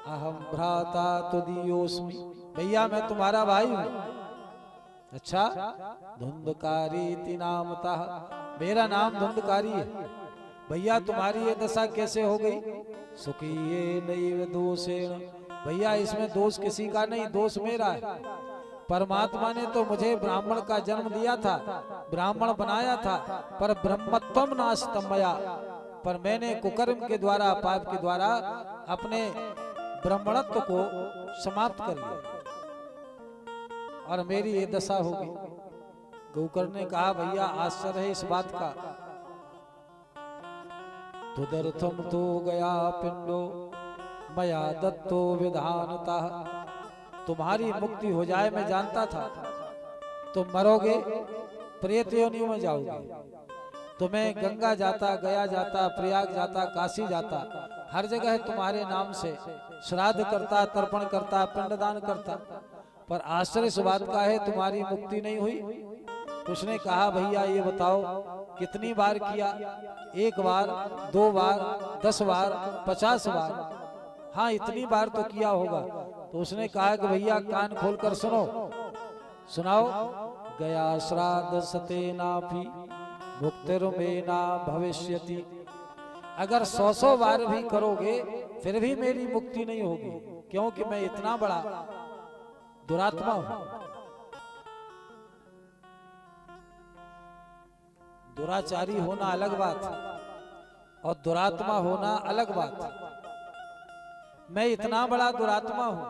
अहम भ्राता तुदीयोस्मि, भैया मैं तुम्हारा भाई हूं। अच्छा, धुंधकारी नामता, मेरा नाम धुंधकारी है। भैया तुम्हारी ये दशा कैसे हो गई? सुखीये नैव दोषेण, भैया इसमें दोष किसी का नहीं, दोष मेरा है। परमात्मा ने तो मुझे ब्राह्मण का जन्म दिया था, ब्राह्मण बनाया था, पर ब्रह्मत्वम नास्तं मया, पर मैंने कुकर्म के द्वारा, पाप के द्वारा अपने ब्राह्मणत्व को समाप्त कर लिया और मेरी ये दशा होगी। गौकर्ण ने कहा भैया आश्चर्य है इस बात का। तुदर्थम तो गया पिंडो मया दत्तो विधानतः, तुम्हारी मुक्ति हो जाए मैं जानता था। तुम मरोगे, प्रेत योनियों में जाओगे। तुम्हें गंगा जाता, गया जाता, प्रयाग जाता, काशी जाता, हर जगह तुम्हारे नाम से श्राद्ध करता, तर्पण करता, पिंडदान करता, पर आश्चर्य इस बात का है तुम्हारी मुक्ति नहीं हुई। उसने कहा भैया ये बताओ कितनी बार किया? 1 बार, 2 बार, 10 बार, 50 बार? हाँ इतनी बार तो किया होगा। तो उसने कहा कि भैया कान खोलकर सुनो, सुनाओ। गया श्राद्ध सतेनापि मुक्तिर्मेना भविष्यति, अगर 100 बार भी करोगे फिर भी मेरी मुक्ति नहीं होगी, क्योंकि मैं इतना बड़ा दुरात्मा हूं। दुराचारी होना अलग बात और दुरात्मा होना अलग बात। मैं इतना बड़ा दुरात्मा हूं,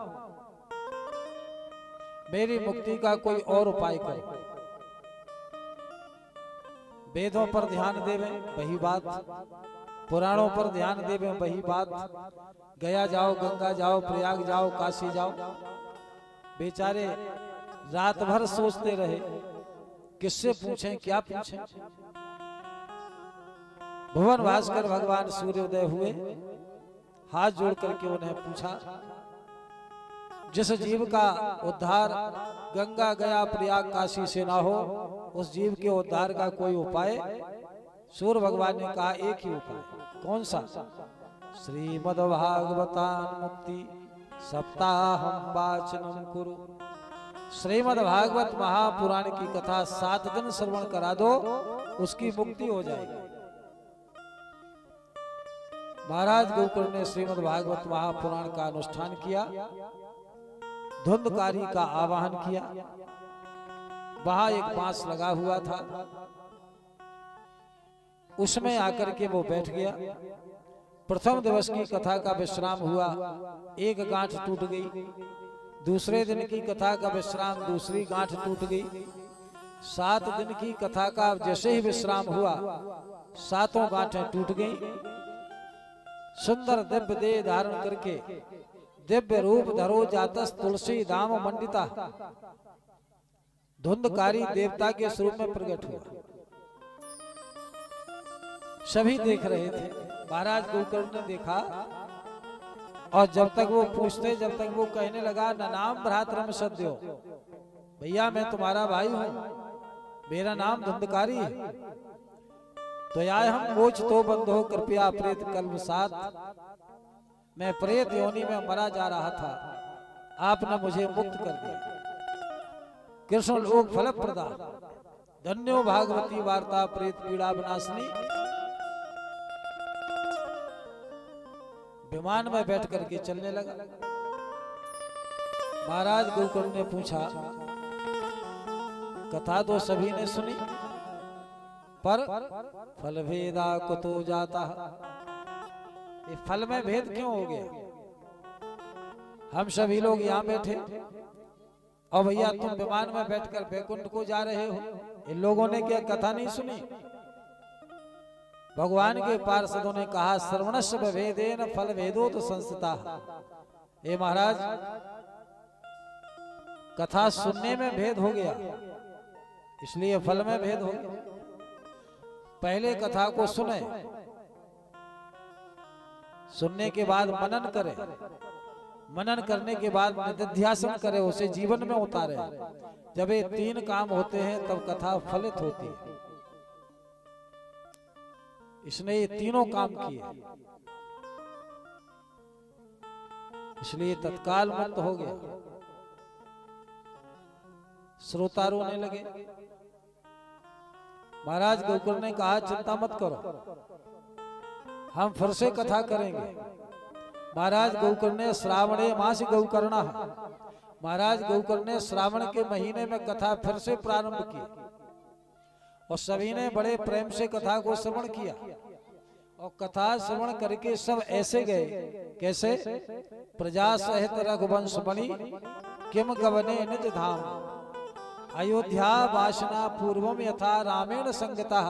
मेरी मुक्ति का कोई और उपाय करो। वेदों पर ध्यान देवे वही बात, पुराणों पर ध्यान देवे वही बात। गया जाओ, गंगा जाओ, प्रयाग जाओ, काशी जाओ। बेचारे रात भर सोचते रहे किससे पूछें, क्या पूछें। भुवन भास्कर भगवान सूर्योदय हुए, हाथ जोड़ करके उन्हें पूछा, जिस जीव का उद्धार गंगा गया प्रयाग काशी से ना हो, उस जीव के उद्धार का कोई उपाय? सूर्य भगवान ने कहा एक ही उपाय। कौन सा? श्रीमद्भागवतान मुक्ति सप्ताहम वाचनम कुरु। श्रीमद्भागवत महापुराण की कथा 7 दिन श्रवण करा दो, उसकी मुक्ति हो जाएगी। महाराज गोकर्ण ने श्रीमद्भागवत महापुराण का अनुष्ठान किया, धुंधकारी का आवाहन किया। वहां एक बांस लगा हुआ था, उसमें आकर के वो बैठ गया। प्रथम दिवस की कथा का विश्राम हुआ, एक गांठ टूट गई। दूसरे दिन की कथा का विश्राम, दूसरी गांठ टूट गई। 7 दिन की कथा का जैसे ही विश्राम हुआ, 7 गांठें टूट गई। सुंदर दिव्य देह धारण करके दिव्य रूप धरो जातस तुलसी धाम मंडिता, धुंधकारी देवता के स्वरूप में प्रकट हुआ। सभी देख रहे थे, महाराज गोकर्ण ने देखा। और जब तक वो पूछते, जब तक वो कहने लगा न नाम भ्रातरम सद्यो, भैया मैं तुम्हारा भाई हूं, मेरा नाम धुंधकारी है। तो आए हम मोच तो बंद हो कृपया प्रेत कल्म साथ, मैं प्रेत योनि में मरा जा रहा था, आपने मुझे मुक्त कर दिया। कृष्ण लोक फल प्रदा, धन्यो भागवती वार्ता प्रेत पीड़ा विनाशनी। विमान में बैठ करके चलने लगा। महाराज गोकर्ण ने पूछा, कथा तो सभी ने सुनी, पर फल भेदा कुतो जाता, ये फल में भेद क्यों हो गया? हम सभी लोग यहाँ बैठे और भैया तुम विमान में बैठकर बैकुंठ को जा रहे हो, इन लोगों ने क्या कथा नहीं सुनी? भगवान के पार्षदों ने कहा सर्वणस्य भेदेन फल भेदो तो संस्था। हे महाराज, कथा सुनने में भेद हो गया, इसलिए फल में भेद हो गया। पहले कथा को सुने, सुनने के बाद मनन करे, मनन करने के बाद निधिध्यासन करे, उसे जीवन में उतारे। जब ये तीन काम होते हैं तब कथा फलित होती है। इसने ये तीनों काम किए, इसलिए तत्काल मुक्त हो गया। श्रोता रोने लगे। महाराज गोकुल ने कहा चिंता मत करो, हम फिर से कथा करेंगे। महाराज गोकुल ने श्रावणे मास गौकर्णा, महाराज गोकुल ने श्रावण के महीने में कथा फिर से प्रारंभ की और सभी ने बड़े प्रेम से कथा को श्रवण किया। और कथा श्रवण करके सब ऐसे गए, कैसे? प्रजा सहित रघुवंश बनी किम गवने निज धाम, अयोध्या वासना पूर्वम यथा रामेण संगता।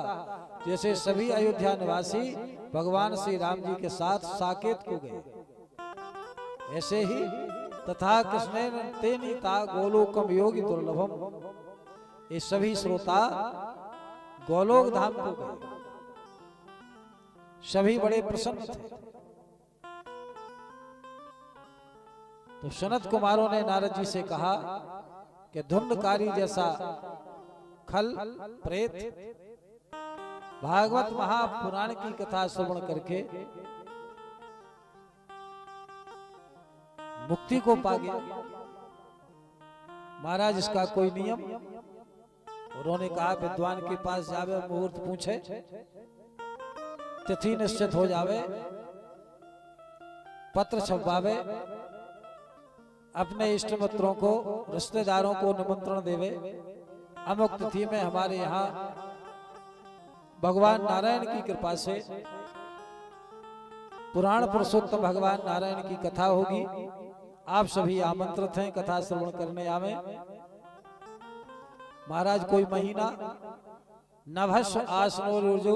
जैसे सभी अयोध्या निवासी भगवान श्री राम जी के साथ साकेत को गए, ऐसे ही तथा कृष्ण तेनीता गोलोकम योगी दुर्लभम। ये सभी श्रोता गोलोक धाम को गए, सभी बड़े प्रसन्न थे। तो सनत कुमारों ने नारद जी से कहा कि धुंधकारी जैसा खल प्रेत भागवत महापुराण की कथा श्रवण करके मुक्ति को पा गया। महाराज इसका कोई नियम? उन्होंने कहा विद्वान के पास जावे, मुहूर्त पूछे, तिथि निश्चित हो जावे, पत्र छपवावे, अपने इष्ट मित्रों को रिश्तेदारों को निमंत्रण देवे। अमुक तिथि में हमारे यहाँ भगवान नारायण की कृपा से पुराण पुरुषोत्तम भगवान नारायण की कथा होगी, आप सभी आमंत्रित हैं, कथा श्रवण करने आवे। महाराज कोई महीना नभस आसनो रुजु,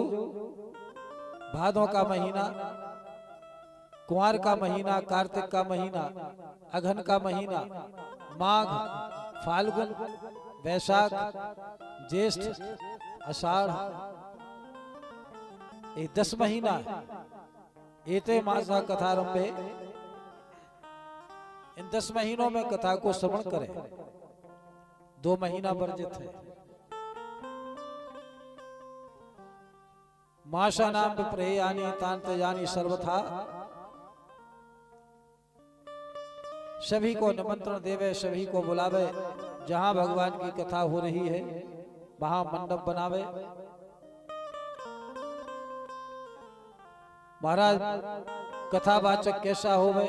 भादों का महीना, कुंवर का महीना, कार्तिक का महीना, अघन का महीना, माघ, फाल्गुन, वैशाख, ज्येष्ठ, आषाढ़, ये 10 महीना है। एते मासा कथारंभे, इन 10 महीनों में कथा को श्रवण करें। 2 महीना वर्जित है। माशा नाम विप्रेयानी तांतयानी सर्वथा, सभी को निमंत्रण देवे, सभी को बुलावे। जहां भगवान की कथा हो रही है वहां मंडप बनावे। महाराज कथावाचक कैसा होवे?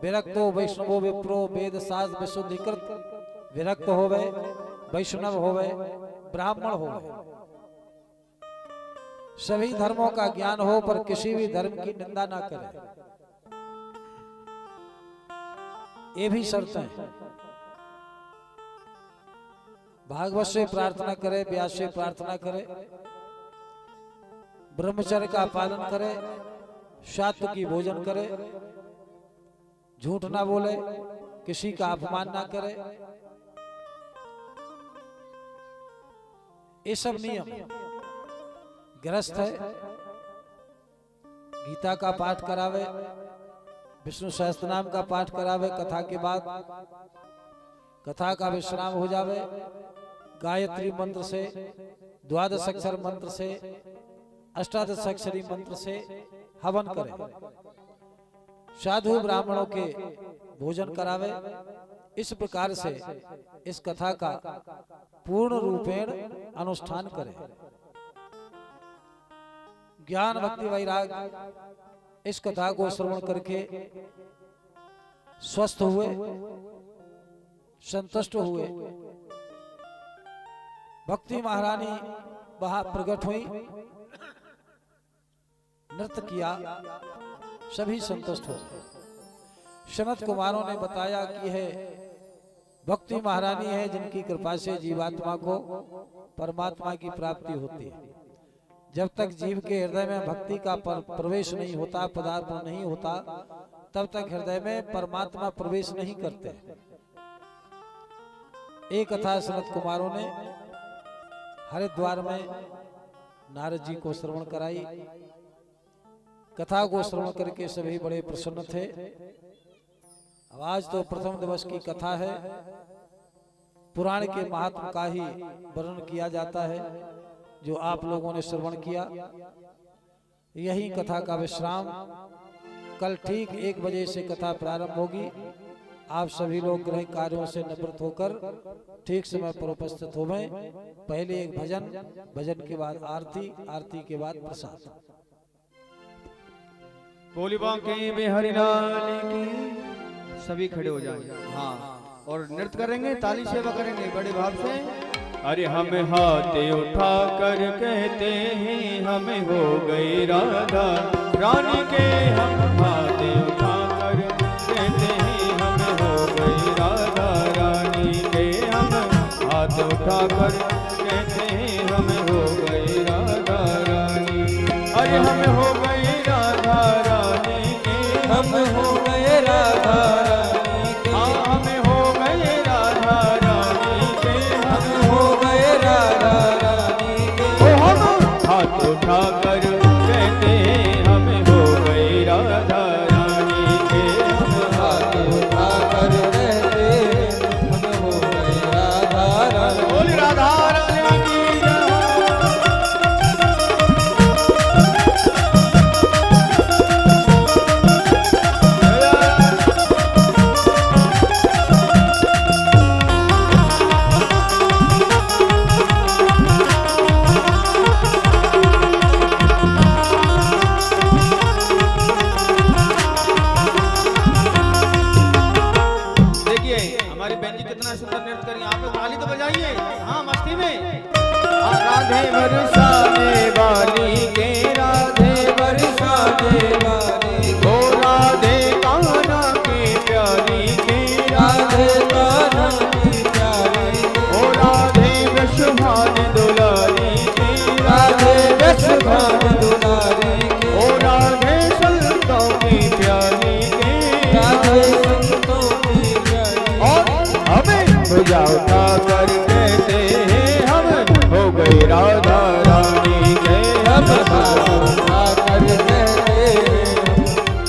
विरक्तो वैष्णवो विप्रो वेद शास्त्र विशुद्धिकृत विरक्त होवे, वैष्णव होवे, ब्राह्मण होवे। सभी धर्मों का ज्ञान हो पर किसी भी धर्म की निंदा ना करे, ये भी शर्त है। भागवत से प्रार्थना करे, व्यास से प्रार्थना करे, ब्रह्मचर्य का पालन करे, सात्विक की भोजन करे, झूठ ना बोले, किसी का अपमान ना करे, ये सब नियम। गृहस्थ है, गीता का पाठ करावे, विष्णु सहस्त्रनाम का पाठ करावे, कथा के बाद कथा का विश्राम हो जावे, गायत्री मंत्र से, द्वादश अक्षर मंत्र से, अष्टादश अक्षरी मंत्र से हवन करे, साधु ब्राह्मणों के भोजन करावे। इस प्रकार से इस कथा का पूर्ण रूपेण अनुष्ठान करे। ज्ञान भक्ति वैराग इस कथा को श्रवण करके स्वस्थ हुए, संतुष्ट हुए। भक्ति महारानी वहां प्रकट हुई, नृत्य किया, सभी संतुष्ट हो। सनत कुमारों ने बताया कि है भक्ति महारानी है जिनकी कृपा से जीवात्मा को परमात्मा की प्राप्ति होती है। जब तक जीव के हृदय में भक्ति का प्रवेश नहीं होता, पदार्पण नहीं होता, तब तक हृदय में परमात्मा प्रवेश नहीं करते। एक कथा सनत कुमारों ने हरिद्वार में नारद जी को श्रवण कराई। कथा को श्रवण करके सभी बड़े प्रसन्न थे। अब आज तो प्रथम दिवस की कथा है। पुराण के महात्म का ही वर्णन किया जाता है जो आप लोगों ने श्रवण किया। यही कथा का विश्राम। कल ठीक 1 बजे से कथा प्रारंभ होगी। आप सभी लोग गृह कार्यों से निवृत्त होकर ठीक समय पर उपस्थित होवें। पहले एक भजन, भजन के बाद आरती, आरती के बाद प्रसाद। बोली बांके बिहारी लाल की। सभी खड़े हो जाएं। हाँ, और नृत्य करेंगे, ताली सेवा करेंगे बड़े भाव से। अरे हम हाथ उठा कर कहते हैं हमें हो गई राधा रानी के। हम हाथ उठा कर कहते हैं हमें हो गई राधा रानी के। हम हाथ उठा कर कहते हैं हमें हो गई राधा रानी। अरे हमें हो गई राधा रानी के। हम हो गए राधा रानी के। हमें हो गए राधा रानी के। हम हो गए राधा रानी के। हम हाथ उठा कर कहते हैं हमें हो गई राधा रानी के। हम हाथ उठा कर कहते हम हो गए राधा रानी। बोल राधा रानी की जय। कितना सुंदर नृत्य करेंगे। आप लोग ताली तो बजाइए। हाँ, मस्ती में। राधे बरसाने वाली के। राधे बरसाने वाली ओ राधे कान्हा की प्यारी के। राधे कान्हा की प्यारी के। ओ राधे वृषभान दुलारी के। राधे वृषभान दुलारी के। ओ राधे संतों की प्यारी के। राधे संतों की प्यारी। और हमें पूजा उठा कर कहते हैं हम हो गई राधा रानी के। हम हाथ उठा कर कहते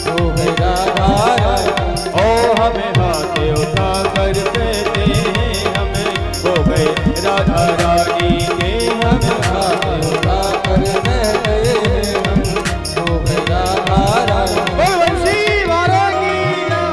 हो गए राधा रानी। ओ हमें हाथ उठा कर कहते हैं हमें हो गए राधा रानी के। हम हाथ उठा कर कहते हम हो गए राधा रानी। बोल बंसी वाला की जय।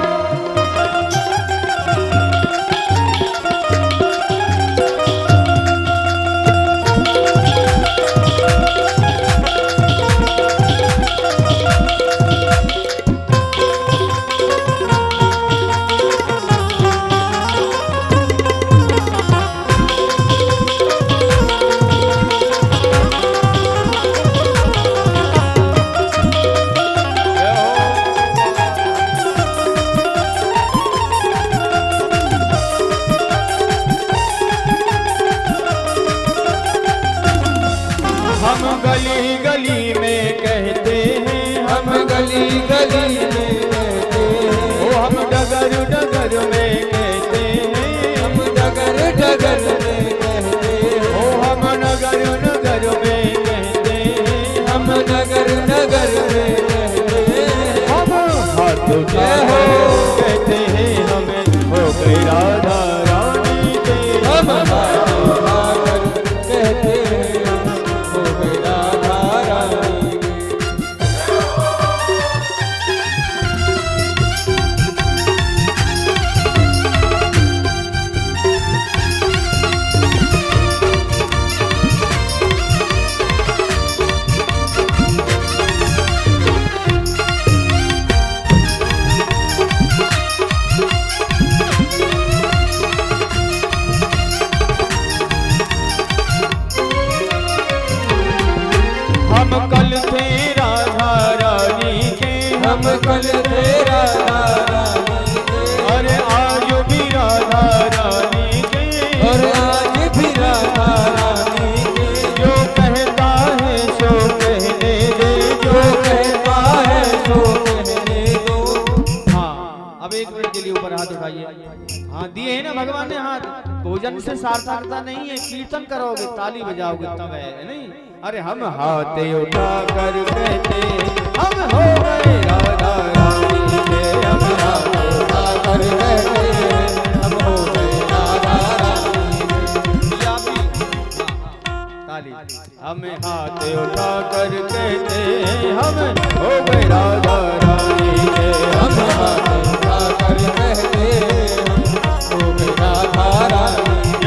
हम गली गली में कहते हैं। हम गली गली में कहते हैं। ओ हम डगर डगर में कहते हैं। हम डगर डगर में कहते हैं। ओ हम नगर नगर में कहते हैं। हम नगर नगर में कहते हैं। हम हाथ उठा कर कहते हैं हमें हो गई राधा रानी के। हम हाथ उठा कर कहते हैं हो गए राधा रानी के। हम कल थे राधा रानी के। हम कल थे राधा रानी के। अरे आज भी राधा रानी के। और आज भी राधा रानी के। जो कहता है सो कहने दे। जो कहता है सो कहने दो। हाँ, अब 1 मिनट के लिए ऊपर हाथ उठाइए। हाँ दिए है ना भगवान ने हाथ, भोजन से सार्थकता नहीं है, कीर्तन करोगे ताली बजाओगे तब है नहीं। अरे हम हाथ उठा कर कहते हम हो गए राधा रानी के, हम हाथ उठा कर कहते हम हो गए राधा रानी के। या भी ताली, हम हाथ उठा कर कहते हम हो गए राधा रानी के, हम हाथ उठा कर कहते हम हो गए राधा रानी के।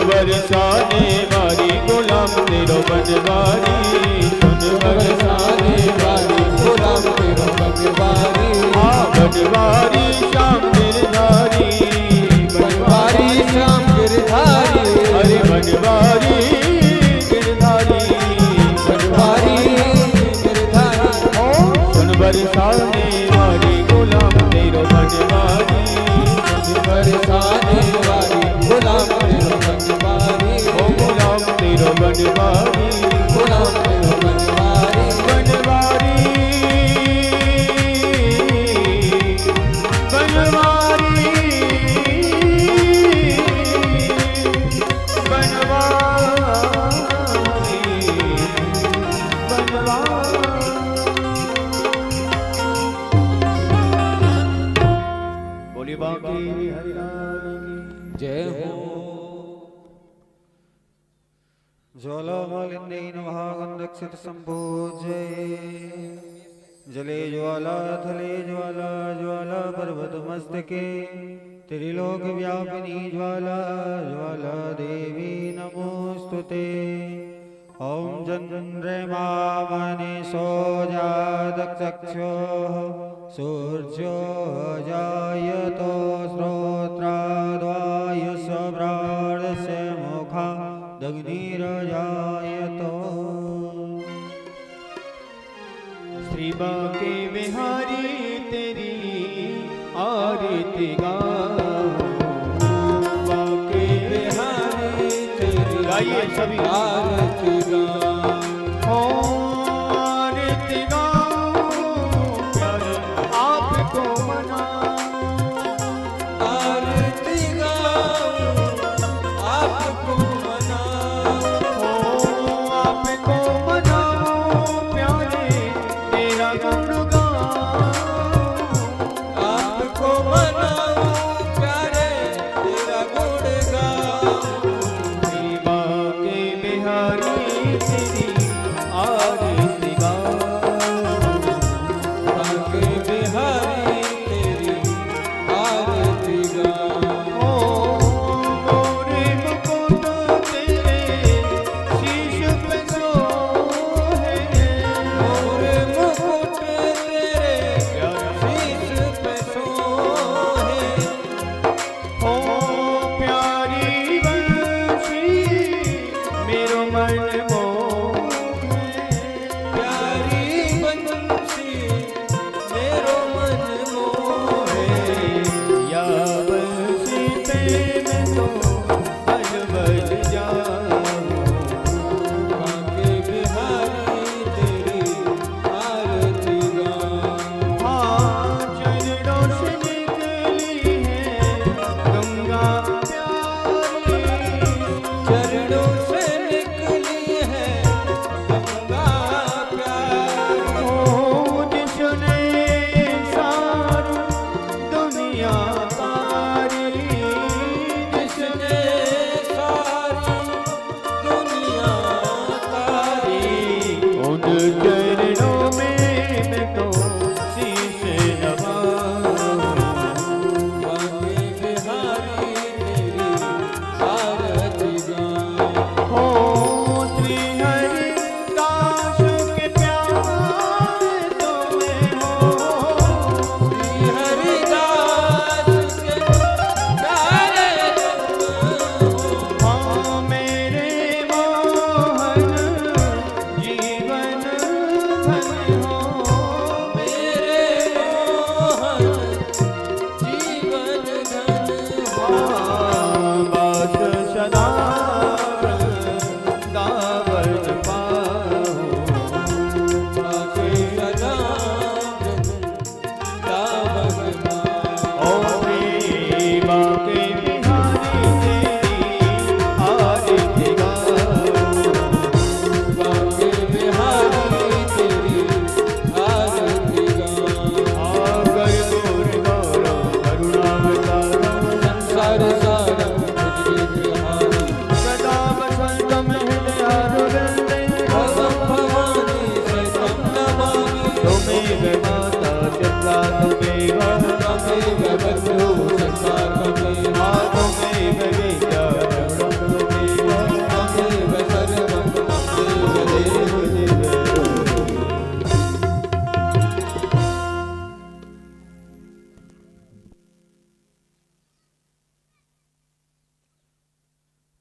बरसाने वाली गुलाम तेरो बनवारी, सुन बरसाने वाली गुलाम तेरो बनवारी। हाँ बनवारी श्याम गिरधारी, बनवारी श्याम गिरधारी, अरे बनवारी गिरधारी, बनवारी गिरधारी। सुन बरसाने वाली गुलाम तेरो बनवारी, सुन बरसाने वाली गुलाम तेरो बनवारी, ओ गुलाम तेरो बनवारी, गुलाम तेरो बनवारी, बनवारी बनवारी बनवारी। बोली बाकी हरिलाल की जय हो। ज्वालामालिन्येन महागन्धक्षित सम्भोजये, जले ज्वाला थले ज्वाला, ज्वाला पर्वतमस्तके, त्रिलोकव्यापिनी ज्वाला, ज्वाला देवी नमोस्तुते। ॐ चन्द्रमामनिशो जातचक्षुः, सूर्यो जायतो श्रोत्राद्वायुसभ्राणस्य मुखादग्निरजायतो। श्री बांके बिहारी तेरी आरती गाओ, बांके बिहारी तेरी गाइए सभी आरती गाओ, आरती गाओ प्यारे आपको मनाओ, आरती गाओ आपको मनाओ, आपको मनाओ प्यारे तेरा गुण गाओ, आपको मनाओ प्यारे तेरा गुण गाओ। श्री बांके बिहारी तेरी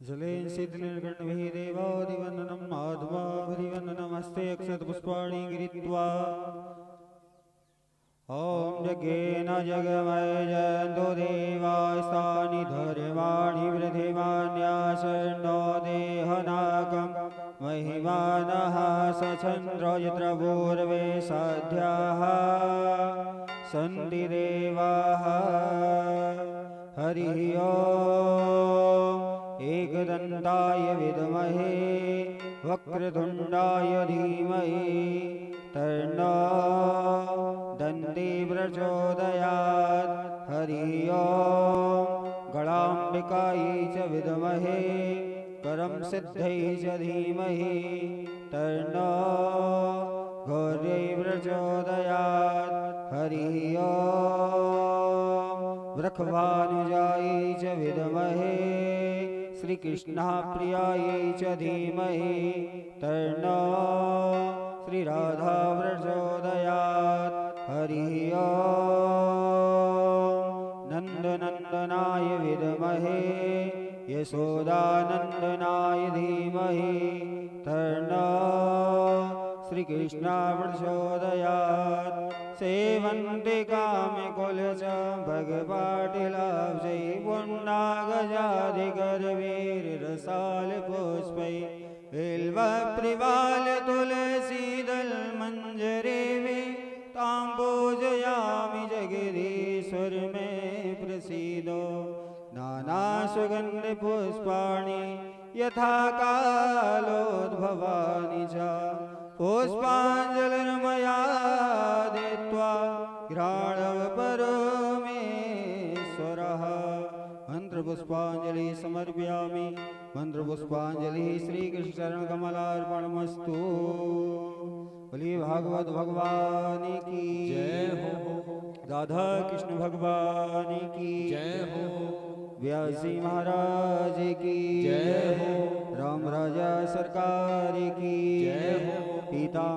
जलेन शीतलिर्गण्डभिः देवादिवन्दनं माधवाभिवन्दनमस्ते अक्षतपुष्पाणि गृहीत्वा ॐ यज्ञेन जगमय जयन्तो देवास्तानि धर्माणि वृद्धिमान्यासन्नो देहनाकं महिमानः सचन्द्रो यत्र पूर्वे साध्याः सन्ति देवाः हरिः ॐ एकदन्ताय विद्महे वक्रतुण्डाय धीमहि तन्नो दन्ती प्रचोदयात् हरिः ॐ गणाम्बिकायै च विद्महे करं सिद्धै च धीमहि तन्नो घोर्यै प्रचोदयात् हरिः ॐ वृषभानुजायै च विद्महे श्रीकृष्णप्रियायै च धीमहि तन्नो श्रीराधा प्रचोदयात् हरिः ॐ नन्दनन्दनाय विद्महे यशोदानन्दनाय धीमहि तन्नो श्रीकृष्ण प्रचोदयात् सेवन्ति कामकुलच भगपाटिलाब्जै पुण्णागजाधिकरवीररसालपुष्पै बिल्वप्रिवाल तुलसीदल मंजरे वे तां पूजयामि जगदीश्वर मे प्रसीदो नाना सुगंध पुष्पाणि यथा कालोद्भवानि च पुष्पाञ्जलिर्मया दत्त्वा घ्राणव परमेश्वरः मंत्रपुष्पाञ्जलि समर्पयामि मंत्रपुष्पाञ्जलि श्रीकृष्ण चरण कमलार्पणमस्तु। बोलिए भागवत भगवान की जय हो। राधा कृष्ण भगवान की जय हो। व्यास जी महाराज की जय हो। राम राजा सरकार की जय हो।